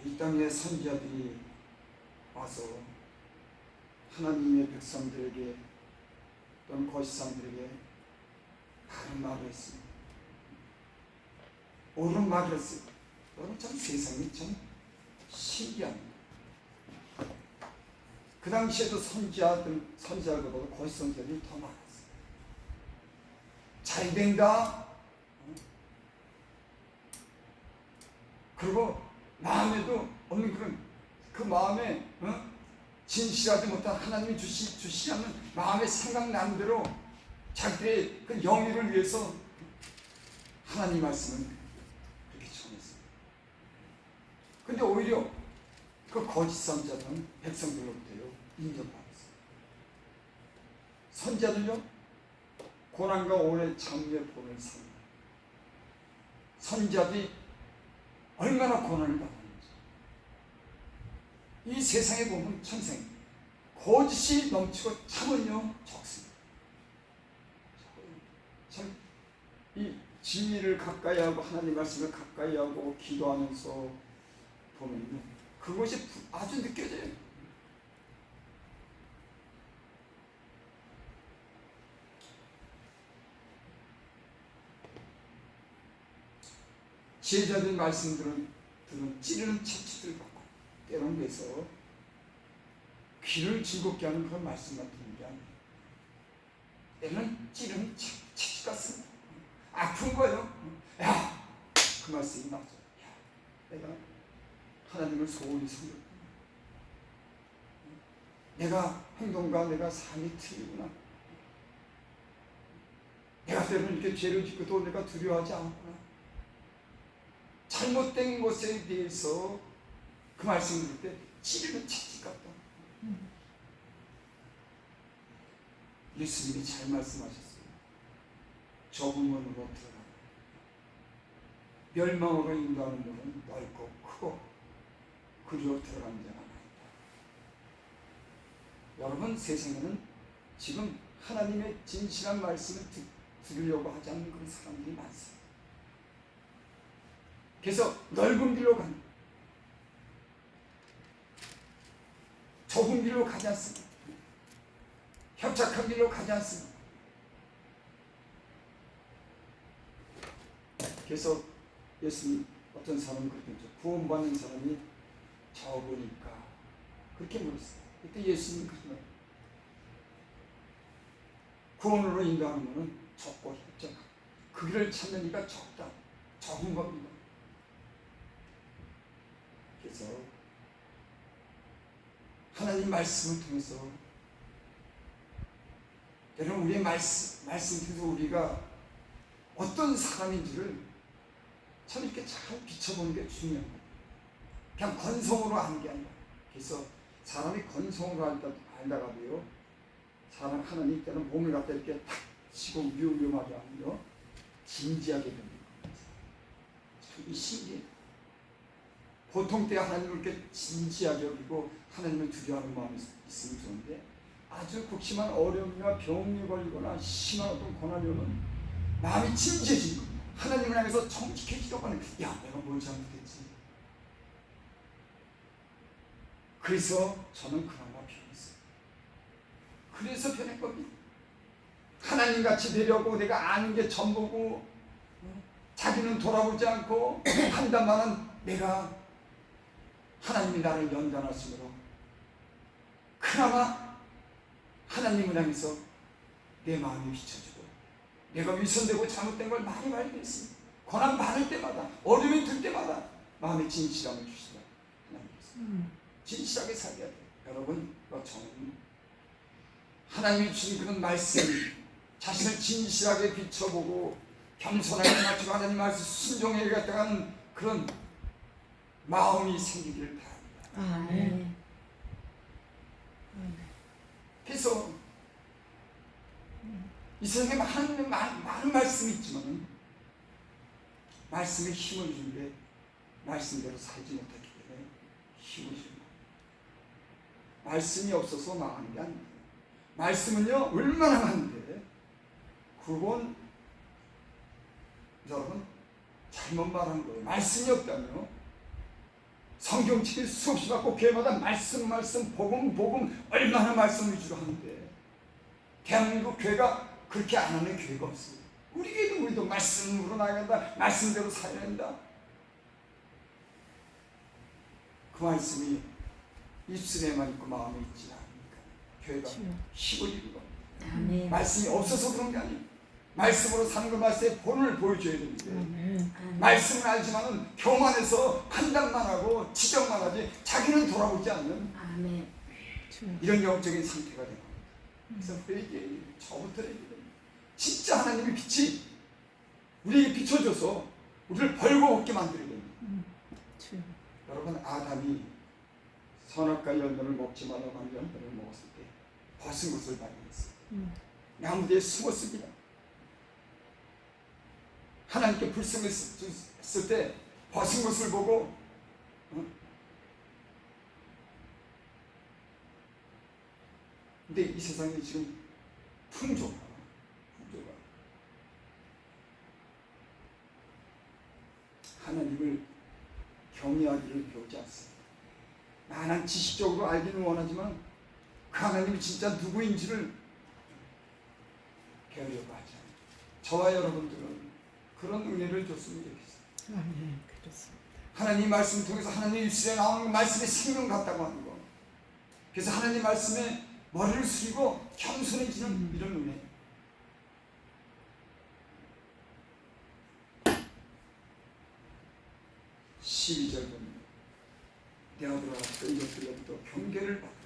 이 땅에 선지자들이 와서 하나님의 백성들에게 또는 거시상들에게 바른 말을 했습니다. 옳은 말을 했습니다. 여러분, 참 세상이 참 신기합니다. 그 당시에도 선지자들보다 거시선지자들이 더 많았어요. 잘 된다. 그리고 마음에도 없는 그런 그 마음에 진실하지 못한 하나님이 주시는 마음에 생각나는 대로 자기들의 그 영예를 위해서 하나님 말씀을 그렇게 전했습니다. 근데 오히려 그 거짓 선자들은 백성들로부터요 인정받았어요. 선자들요 고난과 오래 참으의 본을 삼는 선자들이 얼마나 고난을 받았는지. 이 세상에 보면 천생 거짓이 넘치고 참은요 적습니다. 참 이 진리를 가까이 하고 하나님 말씀을 가까이 하고 기도하면서 보면요 그것이 아주 느껴져요. 제자들 말씀들은 찌르는 채찍들 갖고 때려내서 귀를 즐겁게 하는 그런 말씀만 듣는 게 아니에요. 때는 찌르는 채찍 같습니다. 아픈 거예요. 야, 그 말씀이 맞아. 야, 내가 하나님을 소원히 섬겼구나. 내가 행동과 내가 삶이 틀리구나. 내가 때로는 이렇게 죄를 짓고 또 내가 두려워하지 않았구나. 잘못된 것에 대해서 그 말씀을 들을 때 찌르는 채찍 같다. 예수님이 잘 말씀하셨어요. 좁은 문으로 들어가라. 멸망으로 인도하는 문은 넓고 크고 그리로 들어가는 자가 많다. 여러분 세상에는 지금 하나님의 진실한 말씀을 들으려고 하지 않는 그런 사람들이 많습니다. 그래서 넓은 길로 가는 좁은 길로 가지 않습니다. 협착한 길로 가지 않습니다. 그래서 예수님 어떤 사람은 그렇게 했죠. 구원받는 사람이 적으니까 그렇게 물었어요. 그때 예수님은 그렇게 말해요. 구원으로 인도하는 것은 적고 협착한 그 길을 찾는 이가 적다. 적은 겁니다. 그래서 하나님 말씀을 통해서 여러분 우리의 말씀 통해서 우리가 어떤 사람인지를 참 이렇게 잘 비춰보는 게 중요합니다. 그냥 건성으로 하는 게 아니라. 그래서 사람이 건성으로 한다가도요 사람 하나님 때는 몸을 갖다 이렇게 탁 치고 위험하게 하면요 진지하게 되는 겁니다. 참 이 신기해요. 보통 때 하나님을 이렇게 진지하게 여기고 하나님을 두려워하는 마음이 있으면 좋은데 아주 극심한 어려움이나 병이 걸리거나 심한 어떤 고난이 오면 마음이 진지해지는 겁니다. 하나님을 향해서 정직해지려고 하는 야 내가 뭘 잘못했지. 그래서 저는 그나마 변했어요. 그래서 변한 겁니다. 하나님같이 되려고 내가 아는 게 전부고 자기는 돌아보지 않고 한다마는 내가 하나님이 나를 연단하심으로 그나마 하나님을 향해서 내 마음이 비춰지고 내가 위선되고 잘못된 걸 많이 발견했습니다. 고난 많을 때마다 어려움이 들 때마다 마음의 진실함을 주시다. 하나님께서 진실하게 살게 돼요. 여러분 저는 하나님이 주신 그런 말씀 자신을 진실하게 비춰보고 겸손하게 맞추고 하나님 말씀 순종해 가는 그런 마음이 생기기를 바랍니다. 아멘. 그래서 이 세상에 많은 말씀이 있지만 말씀에 힘을 주는데 말씀대로 살지 못했기 때문에 힘을 줍니다. 말씀이 없어서 망한 게 아닙니다. 말씀은요 얼마나 많은데 그건 여러분 잘못 말한 거예요. 말씀이 없다면요 성경책을 수없이 받고 교회마다 말씀 복음 얼마나 말씀 위주로 하는데 대한민국 교회가 그렇게 안 하는 교회가 없어요. 우리 교회도 우리도 말씀으로 나가야 된다. 말씀대로 살아야 된다. 그 말씀이 입술에만 있고 마음에 있지 않으니까 교회가 힘을 잃은 겁니다. 아멘. 말씀이 없어서 그런 게 아니에요. 말씀으로 사는 그 말씀의 본을 보여줘야 됩니다. 아멘. 말씀은 알지만은 교만해서 판단만 하고 지적만 하지 자기는 돌아보지 않는 아멘. 주. 이런 영적인 상태가 되는 겁니다. 그래서 우리에게 저부터 얘기합니다. 진짜 하나님의 빛이 우리에게 비춰줘서 우리를 벌거벗게 만들게 됩니다. 주. 여러분, 아담이 선악과 열매를 먹지 말라고 하는 열매를 먹었을 때 벗은 것을 발견했어요. 나무뒤에 숨었습니다. 하나님께 불성했을 때 벗은 것을 보고 근데 이 세상에 지금 풍조가 하나님을 경외하기를 배우지 않습니다. 많은 지식적으로 알기는 원하지만 그 하나님이 진짜 누구인지를 배우려고 하지 않아요. 저와 여러분들은 그런 은혜를 줬으면 좋겠어요. 아멘. 그렇습니다. 하나님 말씀 통해서 하나님 입술에 나오는 말씀의 생명 같다고 하는 거. 그래서 하나님 말씀에 머리를 숙이고 겸손해지는 이런 은혜. (12절) 내 아들아 이것들로부터 경계를 받으라.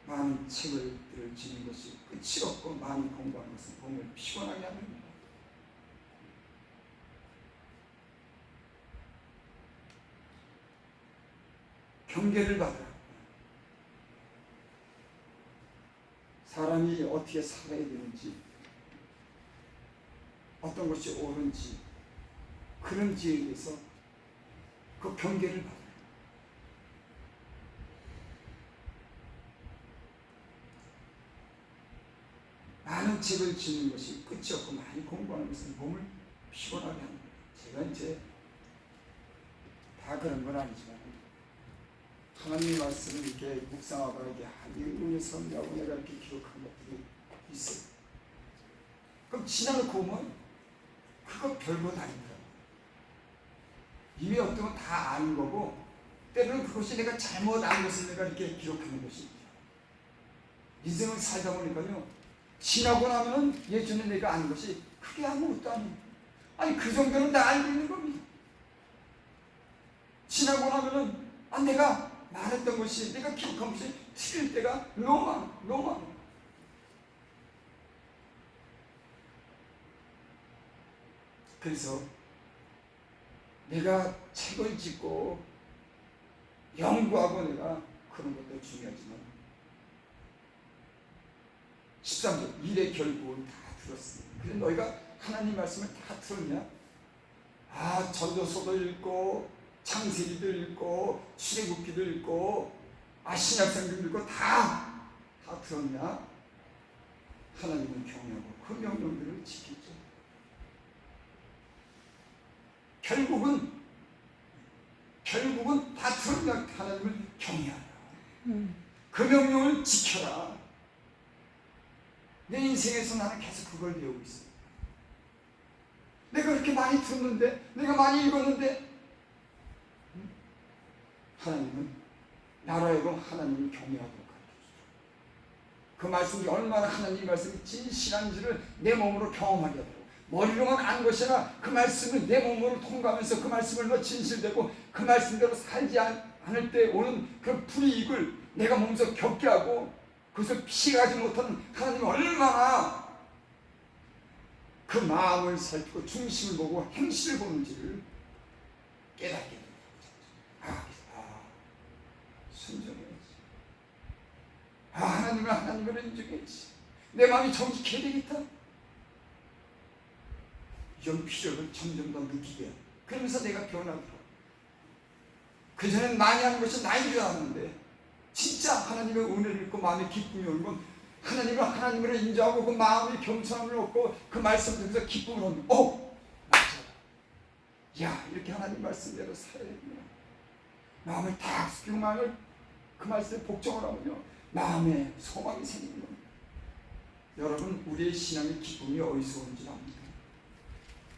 많은 책을 지는 것이 끝이 없고 많이 공부하는 것은 몸을 피곤하게 합니다. 경계를 받으라. 사람이 어떻게 살아야 되는지, 어떤 것이 옳은지, 그런지에 대해서 그 경계를 받아요. 많은 책을 지는 것이 끝이 없고 많이 공부하는 것은 몸을 피곤하게 합니다. 제가 이제 다 그런 건 아니지만 하나님 말씀을 이렇게 묵상하거나 이렇게 이 은혜 선배하고 내가 이렇게 기록한 것들이 있어요. 그럼 지나놓고 보면 그거 별것 아닙니다. 이미 어떤 건 다 아는 거고 때로는 그것이 내가 잘못 안 것을 내가 이렇게 기록하는 것입니다. 인생을 살다 보니까요, 지나고 나면은 예전에 내가 아는 것이 그게 아무것도 아니에요. 아니 그 정도는 다 알고 있는 겁니다. 지나고 나면은 내가 말했던 것이, 내가 기억한 것이 틀릴 때가 너무 많아요. 그래서 내가 책을 짓고 연구하고 내가 그런 것도 중요하지만 13절 일의 결국은 다 들었습니다. 그래 너희가 하나님 말씀을 다 들었냐? 전도서도 읽고 창세기도 읽고 출애굽기도 읽고 신약성경도 읽고 다 들었냐? 하나님을 경외하고 그 명령들을 지키죠. 결국은 다 들었냐? 하나님을 경외하라. 그 명령을 지켜라. 내 인생에서 나는 계속 그걸 배우고 있어요. 내가 그렇게 많이 들었는데, 내가 많이 읽었는데, 하나님은 나라에고 하나님을 경외하도록 가르쳐주죠. 그 말씀이 얼마나 하나님 말씀이 진실한지를 내 몸으로 경험하게 하도록, 머리로만 안 것이나 그 말씀을 내 몸으로 통과하면서 그 말씀을 진실되고 그 말씀대로 살지 않을 때 오는 그 불이익을 내가 몸소 겪게 하고 그것을 피하지 못하는 하나님이 얼마나 그 마음을 살피고 중심을 보고 행실을 보는지를 깨닫게 됩니다. 순종해야지. 하나님을 인정해야지. 내 마음이 정직해야 되겠다. 이런 필요를 점점 더 느끼게 해요. 그러면서 내가 변하더라고. 그전엔 많이 하는 것이 나인 줄 알았는데 진짜 하나님의 은혜를 읽고 마음에 기쁨이 오면 하나님을 인정하고 그 마음의 겸손함을 얻고 그 말씀을 통해서 기쁨을 얻는 맞아. 야, 이렇게 하나님 말씀대로 살아야 되구나. 마음을 딱 숙이고 그 말씀에 복종을 하면요, 마음에 소망이 생기는 겁니다. 여러분, 우리의 신앙의 기쁨이 어디서 오는지 압니까?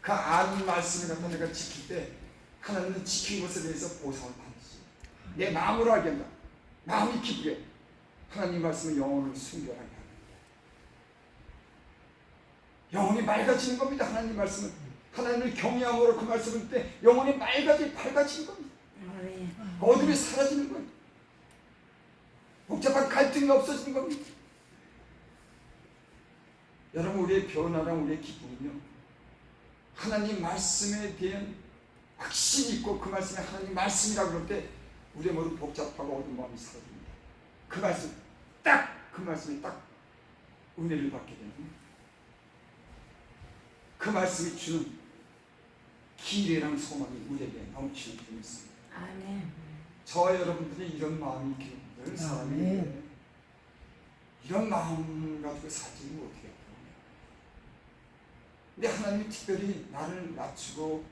그 아는 말씀을 갖다 내가 지킬 때 하나님은 지킨 것에 대해서 보상을 받으시. 내 마음으로 알게 한다. 마음이 기쁘게 하나님 말씀의 영혼을 순결하게 합니다. 영혼이 맑아지는 겁니다. 하나님 말씀은 하나님을 경외함으로 그 말씀을 때 영혼이 밝아지는 겁니다. 어둠이 사라지는 거예요. 복잡한 갈등이 없어지는 겁니다. 여러분, 우리의 변화랑 우리의 기쁨은요, 하나님 말씀에 대한 확신이 있고 그 말씀이 하나님 말씀이라고 그럴 때 우리의 모든 복잡하고 어두운 마음이 사라집니다. 그 말씀 그 말씀이 딱 은혜를 받게 되는, 그 말씀이 주는 기대랑 소망이 우리에게 넘치는 분이 있습니다. 아멘. 저와 여러분들이 이런 마음이 있기를 사람인데 이런 마음 가지고 살지 못해요. 근데 하나님이 특별히 나를 낮추고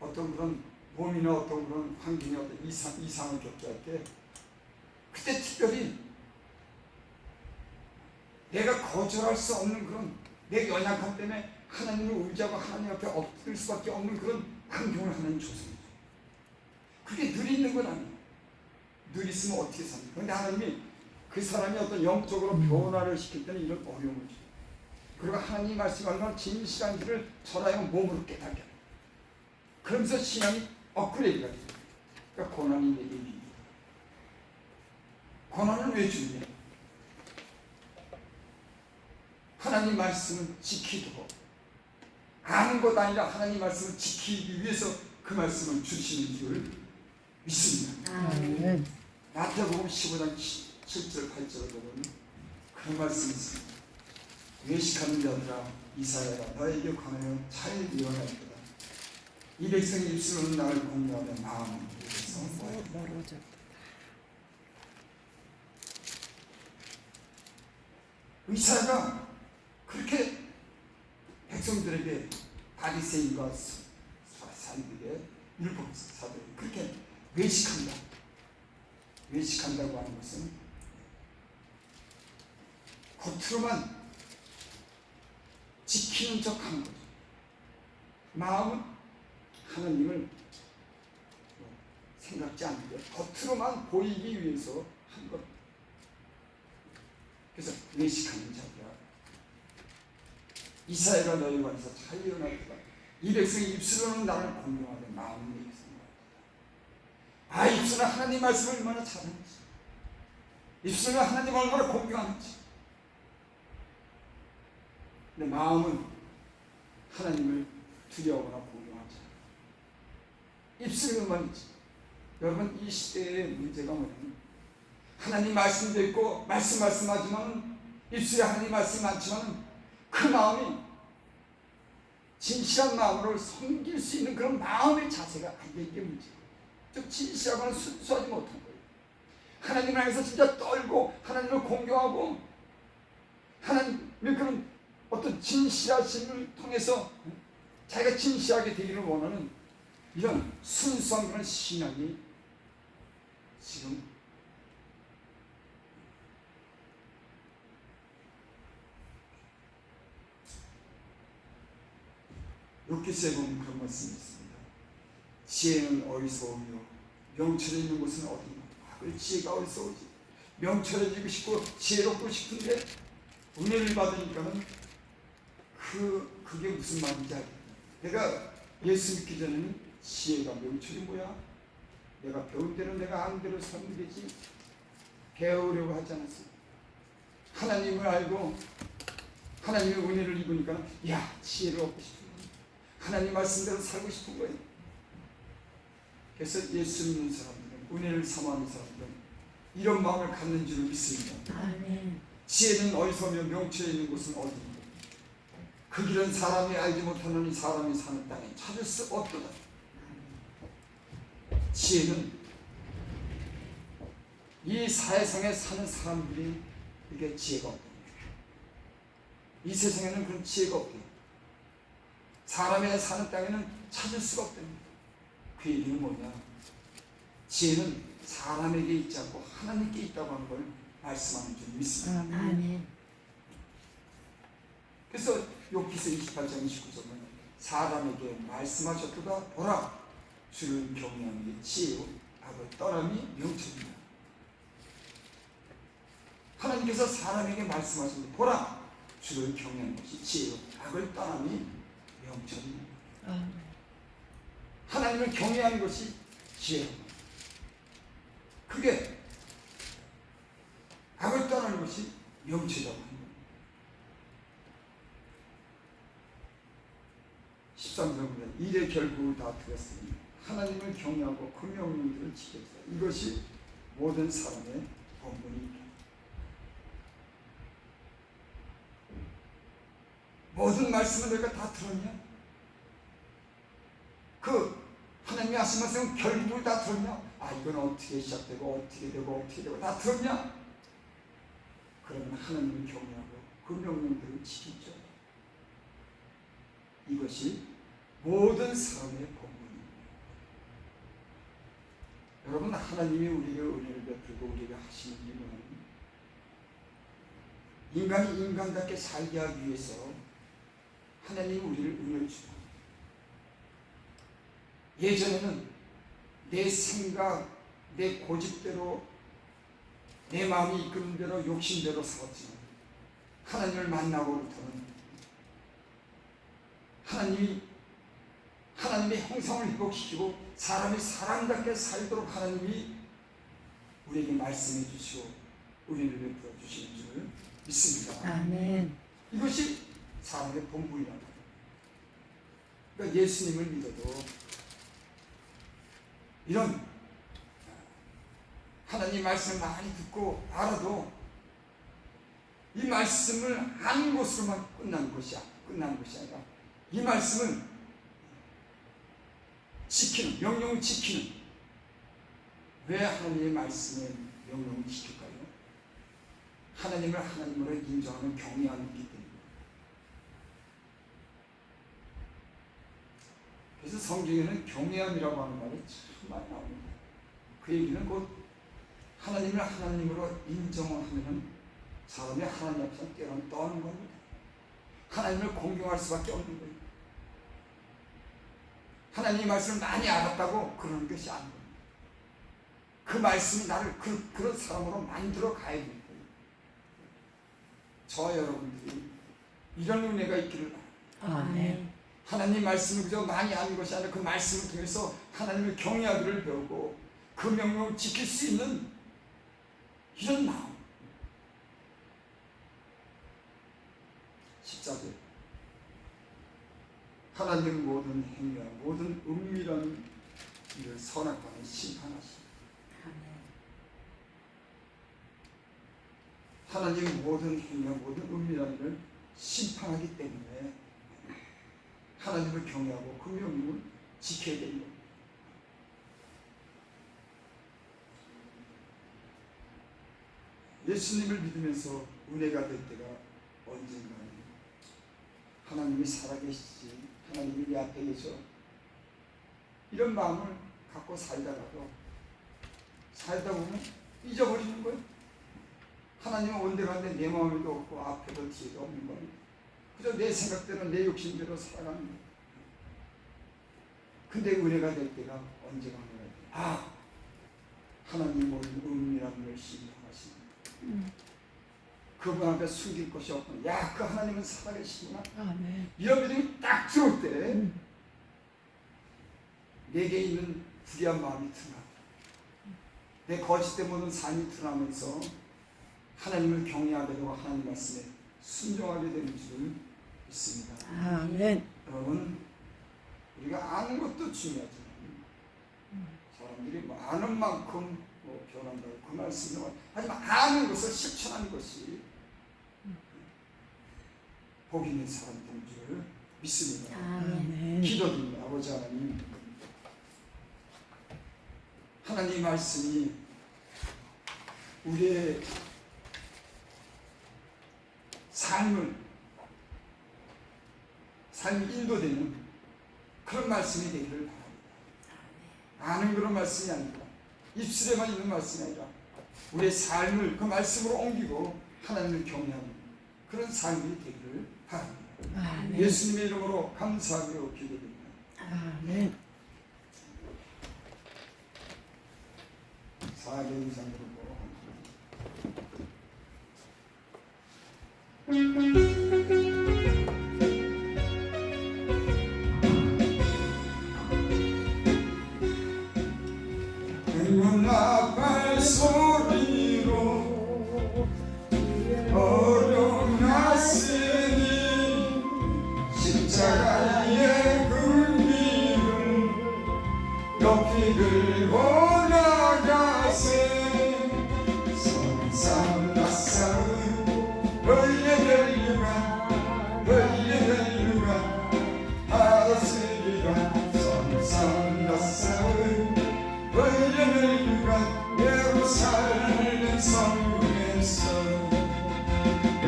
어떤 그런 몸이나 어떤 그런 환경이 어떤 이상을 겪게 할 때, 그때 특별히 내가 거절할 수 없는 그런 내 연약함 때문에 하나님을 의지하고 하나님 앞에 엎드릴 수밖에 없는 그런 환경을 하나님 조성해줘요. 그게 늘 있는 건 아니에요. 늘 있으면 어떻게 삽니까? 그런데 하나님이 그 사람이 어떤 영적으로 변화를 시킬 때는 이런 어려움을 줘요. 그리고 하나님이 말씀하는 건 진실한지를 전하여 몸으로 깨닫게 합니다. 그러면서 신앙이 업그레이드가 돼요. 그러니까 고난이 내게 있습니다. 고난을 왜 주느냐? 하나님 말씀을 지키도록, 아는 것 아니라 하나님 말씀을 지키기 위해서 그 말씀을 주시는 줄 믿습니다. 아멘. 마태복음 15장 7절 8절을 보면 그런 말씀이 있습니다. 외식하는 자들아, 이사야가 너에게 관하여 잘 예언할 거다. 이 백성이 입술로는 나를 공유하며 마음은 내게서 멀어져. 이사야가 그렇게 백성들에게, 바리새인과 사람들에게, 율법 사들에게 그렇게 외식한다고 하는 것은 겉으로만 지키는 척 하는 거죠. 마음은 하나님을 생각지 않는데 겉으로만 보이기 위해서 한 것. 그래서 외식하는 자들아, 이사야가 너희 관에서 잘 예언할 거다. 이 백성이 입술로는 나를 공경하되 마음은 내게서 멀다. 입술은 하나님 말씀을 얼마나 잘하는지, 입술은 하나님 얼마나 공경하는지, 근데 마음은 하나님을 두려워하거나 공경하지 않아요. 입술로만이지. 여러분, 이 시대의 문제가 뭐냐면 하나님 말씀도 있고 말씀하지만 입술에 하나님 말씀이 많지만 그 마음이 진실한 마음으로 섬길 수 있는 그런 마음의 자세가 안 되는 게 문제예요. 즉 진실하거나 순수하지 못한 거예요. 하나님을 향해서 진짜 떨고 하나님을 공경하고 하나님의 그런 어떤 진실하심을 통해서 자기가 진실하게 되기를 원하는 이런 순수한 그런 신앙이 지금 욥기서에 보면 그런 말씀이 있습니다. 지혜는 어디서 오며 명철이 있는 곳은 어딘가. 그 지혜가 어디서 오지? 명철해지고 싶고 지혜롭고 싶은데 은혜를 받으니까는 그게 무슨 말인지 알겠다. 내가 예수 믿기 전에는 지혜가 명철이 뭐야? 내가 배운 대로 내가 아는 대로 살면 되지. 배우려고 하지 않았어. 하나님을 알고 하나님의 은혜를 입으니까 지혜를 얻고 싶은 거예요. 하나님 말씀대로 살고 싶은 거예요. 그래서 예수 믿는 사람들은, 은혜를 사모하는 사람들은 이런 마음을 갖는 줄을 믿습니다. 아멘. 지혜는 어디서 오며 명철이 있는 곳은 어디인가. 그 길은 사람이 알지 못하느니 사람이 사는 땅에 찾을 수 없도다. 지혜는 이 세상에 사는 사람들이 이게 지혜가 없다. 이 세상에는 그런 지혜가 없대요. 사람이 사는 땅에는 찾을 수가 없답니다. 그 얘기는 뭐냐? 지혜는 사람에게 있지 않고 하나님께 있다고 하는 걸 말씀하는 줄 믿습니다. 아멘. 그래서 욥기서 28장 29절은 사람에게 말씀하셨도다. 보라, 주를 경외하는 게 지혜요 악을 떠남이 명철입니다. 하나님께서 사람에게 말씀하셨는데 보라, 주를 경외하는 것이 지혜로 악을 떠남이 명철입니다. 아멘. 하나님을 경외하는 것이 지혜로 그게 악을 떠나는 것이 명철이라고 합니다. 13절보다 이래 결국을 다 들었으니 하나님을 경외하고 그 명령들을 지켰다. 이것이 모든 사람의 본분이다. 모든 말씀을 내가 다 들었냐? 그 하나님이 하신 말씀은 결국을 다 들었냐? 아 이건 어떻게 시작되고 어떻게 되고 어떻게 되고 다 들었냐? 그러면 하나님을 경외하고 그 명령들을 지키죠. 이것이 모든 사람의 본분입니다. 여러분 하나님이 우리에게 은혜를 베풀고 우리에게 하시는 일은 인간이 인간답게 살게 하기 위해서 하나님이 우리를 은혜를 주고 예전에는 내 생각, 내 고집대로 내 마음이 이끄는 대로 욕심대로 살았지만 하나님을 만나고부터는 하나님의 형상을 회복시키고 사람이 사람답게 살도록 하나님이 우리에게 말씀해 주시고 은혜를 베풀어 주시는 줄 믿습니다. 아멘. 이것이 사람의 본분이라는 거예요. 그러니까 예수님을 믿어도 이런 하나님 말씀을 많이 듣고 알아도 이 말씀을 아는 것으로만 끝나는 것이 아니라 이 말씀을 지키는, 명령을 지키는 왜 하나님의 말씀의 명령을 지킬까요? 하나님을 하나님으로 인정하는 경외함이 있기 때문입니다. 그래서 성경에는 경외함이라고 하는 말이 참 많이 나옵니다. 그 얘기는 곧 하나님을 하나님으로 인정하면 사람이 하나님 앞에서 떠는 겁니다. 하나님을 공경할 수밖에 없는 거예요. 하나님의 말씀을 많이 알았다고 그러는 것이 아니에요. 그 말씀이 나를 그런 사람으로 만들어 가야 돼요. 저 여러분들이 이런 은혜가 있기를 바랍니다. 아멘. 하나님 말씀을 그저 많이 아는 것이 아니라 그 말씀을 통해서 하나님을 경외하기를 배우고 그 명령을 지킬 수 있는 이런 마음. 14절 하나님 모든 행위와 모든 은밀한 일을 선악과는 심판하시니 하나님 모든 행위와 모든 은밀한 일을 심판하기 때문에 하나님을 경외하고 그 명령을 지켜야 되는 겁니다. 예수님을 믿으면서 은혜가 될 때가 언젠가는 하나님이 살아계시지 하나님이 내 앞에 계셔 이런 마음을 갖고 살다 보면 잊어버리는 거예요. 하나님은 온데간데 내 마음에도 없고 앞에도 뒤에도 없는 겁니다. 그저 내 생각대로 내 욕심대로 살아가는 거예요. 근데 은혜가 될 때가 언제가 은혜가 돼요? 아 하나님 모든 은밀한 걸 심판하십니다. 그분 앞에 숨길 것이 없구나. 야, 그 하나님은 살아계시구나. 아멘. 이런 믿음이 딱 들어올 때 내게 있는 불의한 마음이 드러나. 내 거짓된 모든 삶이 드러나면서 하나님을 경외하게 되고 하나님 말씀에 순종하게 되는 줄 믿습니다. 아멘. 여러분, 우리가 아는 것도 중요하지만 사람들이 뭐 아는 만큼 뭐 변한다고 그 말씀을 하지만 아는 것을 실천하는 것이 복 있는 사람 되는 줄 믿습니다. 아멘. 기도드립니다. 아버지 하나님, 하나님 말씀이 우리의 삶이 인도되는 그런 말씀이 되기를 바랍니다. 아는 그런 말씀이 아니라 입술에만 있는 말씀이 아니라 우리의 삶을 그 말씀으로 옮기고 하나님을 경외하는 그런 삶이 되기를 바랍니다. 아멘. 예수님의 이름으로 감사하며 기도드립니다. 아멘. 4대 이상으로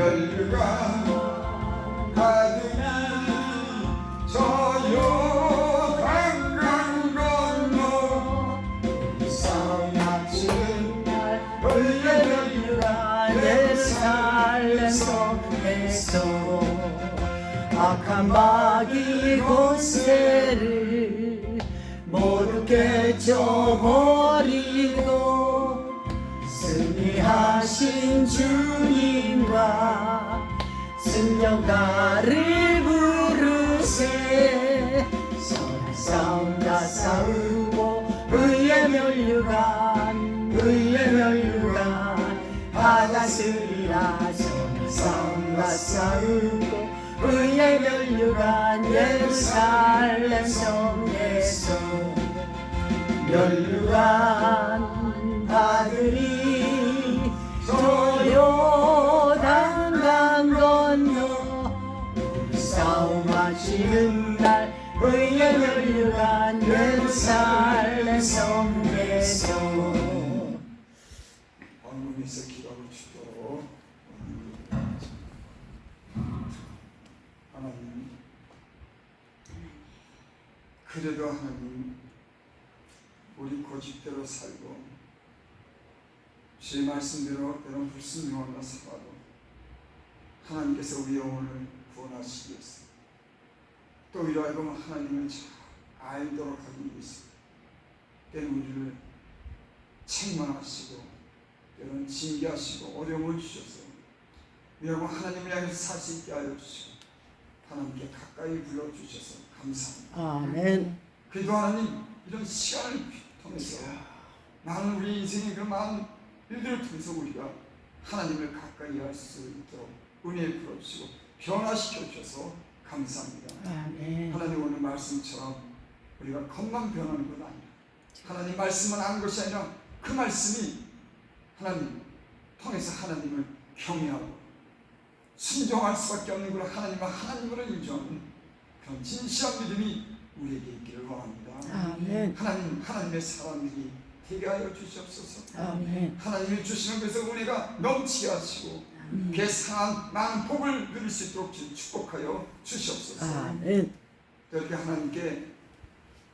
멸류관 가득히 저 요단강 건너 싸움 마치는 너희의 멸류관 예루살렘 성에서 악한 마귀 권세를 모두 깨쳐버리고 승리하신 주님과 승령가를 부르세 싸운다 싸우고 의의 멸류관 받아쓰리라 싸운다 싸우고 의의 멸류관 예루살렘 성에서 멸류관 받으리 저 요단강 건너 싸움 마치는 날 의의 멸류관 예루살렘 성에서 왕궁에서 기도하고 주도록 하나님, 그래도 하나님 우리 고집대로 살고 주의 말씀대로 때론 불순종하며 살아도 하나님께서 우리 영혼을 구원하시기 위해서 또 우리로 하여금 하나님을 잘 알도록 하기 위해서 때론 우리를 책망하시고 때론 징계하시고 어려움을 주셔서 우리하고 하나님을 향해서 살 수 있게 하여 주시고 하나님께 가까이 불러주셔서 감사합니다. 아멘. 그래도 하나님 이런 시간을 통해서 많은 우리 인생의 그 많은 일들을 통해서 우리가 하나님을 가까이 할 수 있도록 은혜 풀어주시고 변화시켜 주셔서 감사합니다. 아멘. 하나님 오늘 말씀처럼 우리가 겉만 변하는 것 아니라 하나님 말씀만 하는 것이 아니라 그 말씀이 하나님 통해서 하나님을 경외하고 순종할 수밖에 없는 걸 하나님으로 인정하는 그런 진실한 믿음이 우리에게 있기를 원합니다. 아멘. 하나님의 사람들이 되게 하여 주시옵소서. 아멘. 하나님이 주시는 것에서 은혜가 넘치게 하시고 그 상한 많은 복을 누릴 수 있도록 축복하여 주시옵소서. 아멘. 또 이렇게 하나님께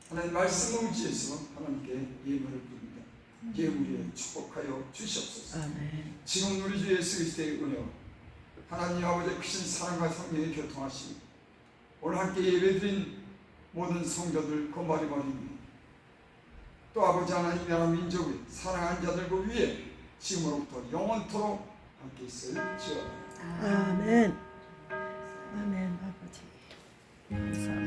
하나님 말씀을 의지해서 하나님께 예물을 드립니다. 예물에 축복하여 주시옵소서. 아멘. 지금 우리 주 예수 그리스도의 은혜와 하나님 아버지의 크신 사랑과 성령의 교통하심이 오늘 함께 예배드린 모든 성도들 건바리바리니 또 아버지 하나님 나라 민족의 사랑하는 자들과 위에 지금으로부터 영원토록 함께 있을지어다. 아멘. 아멘. 아버지 감사합니다.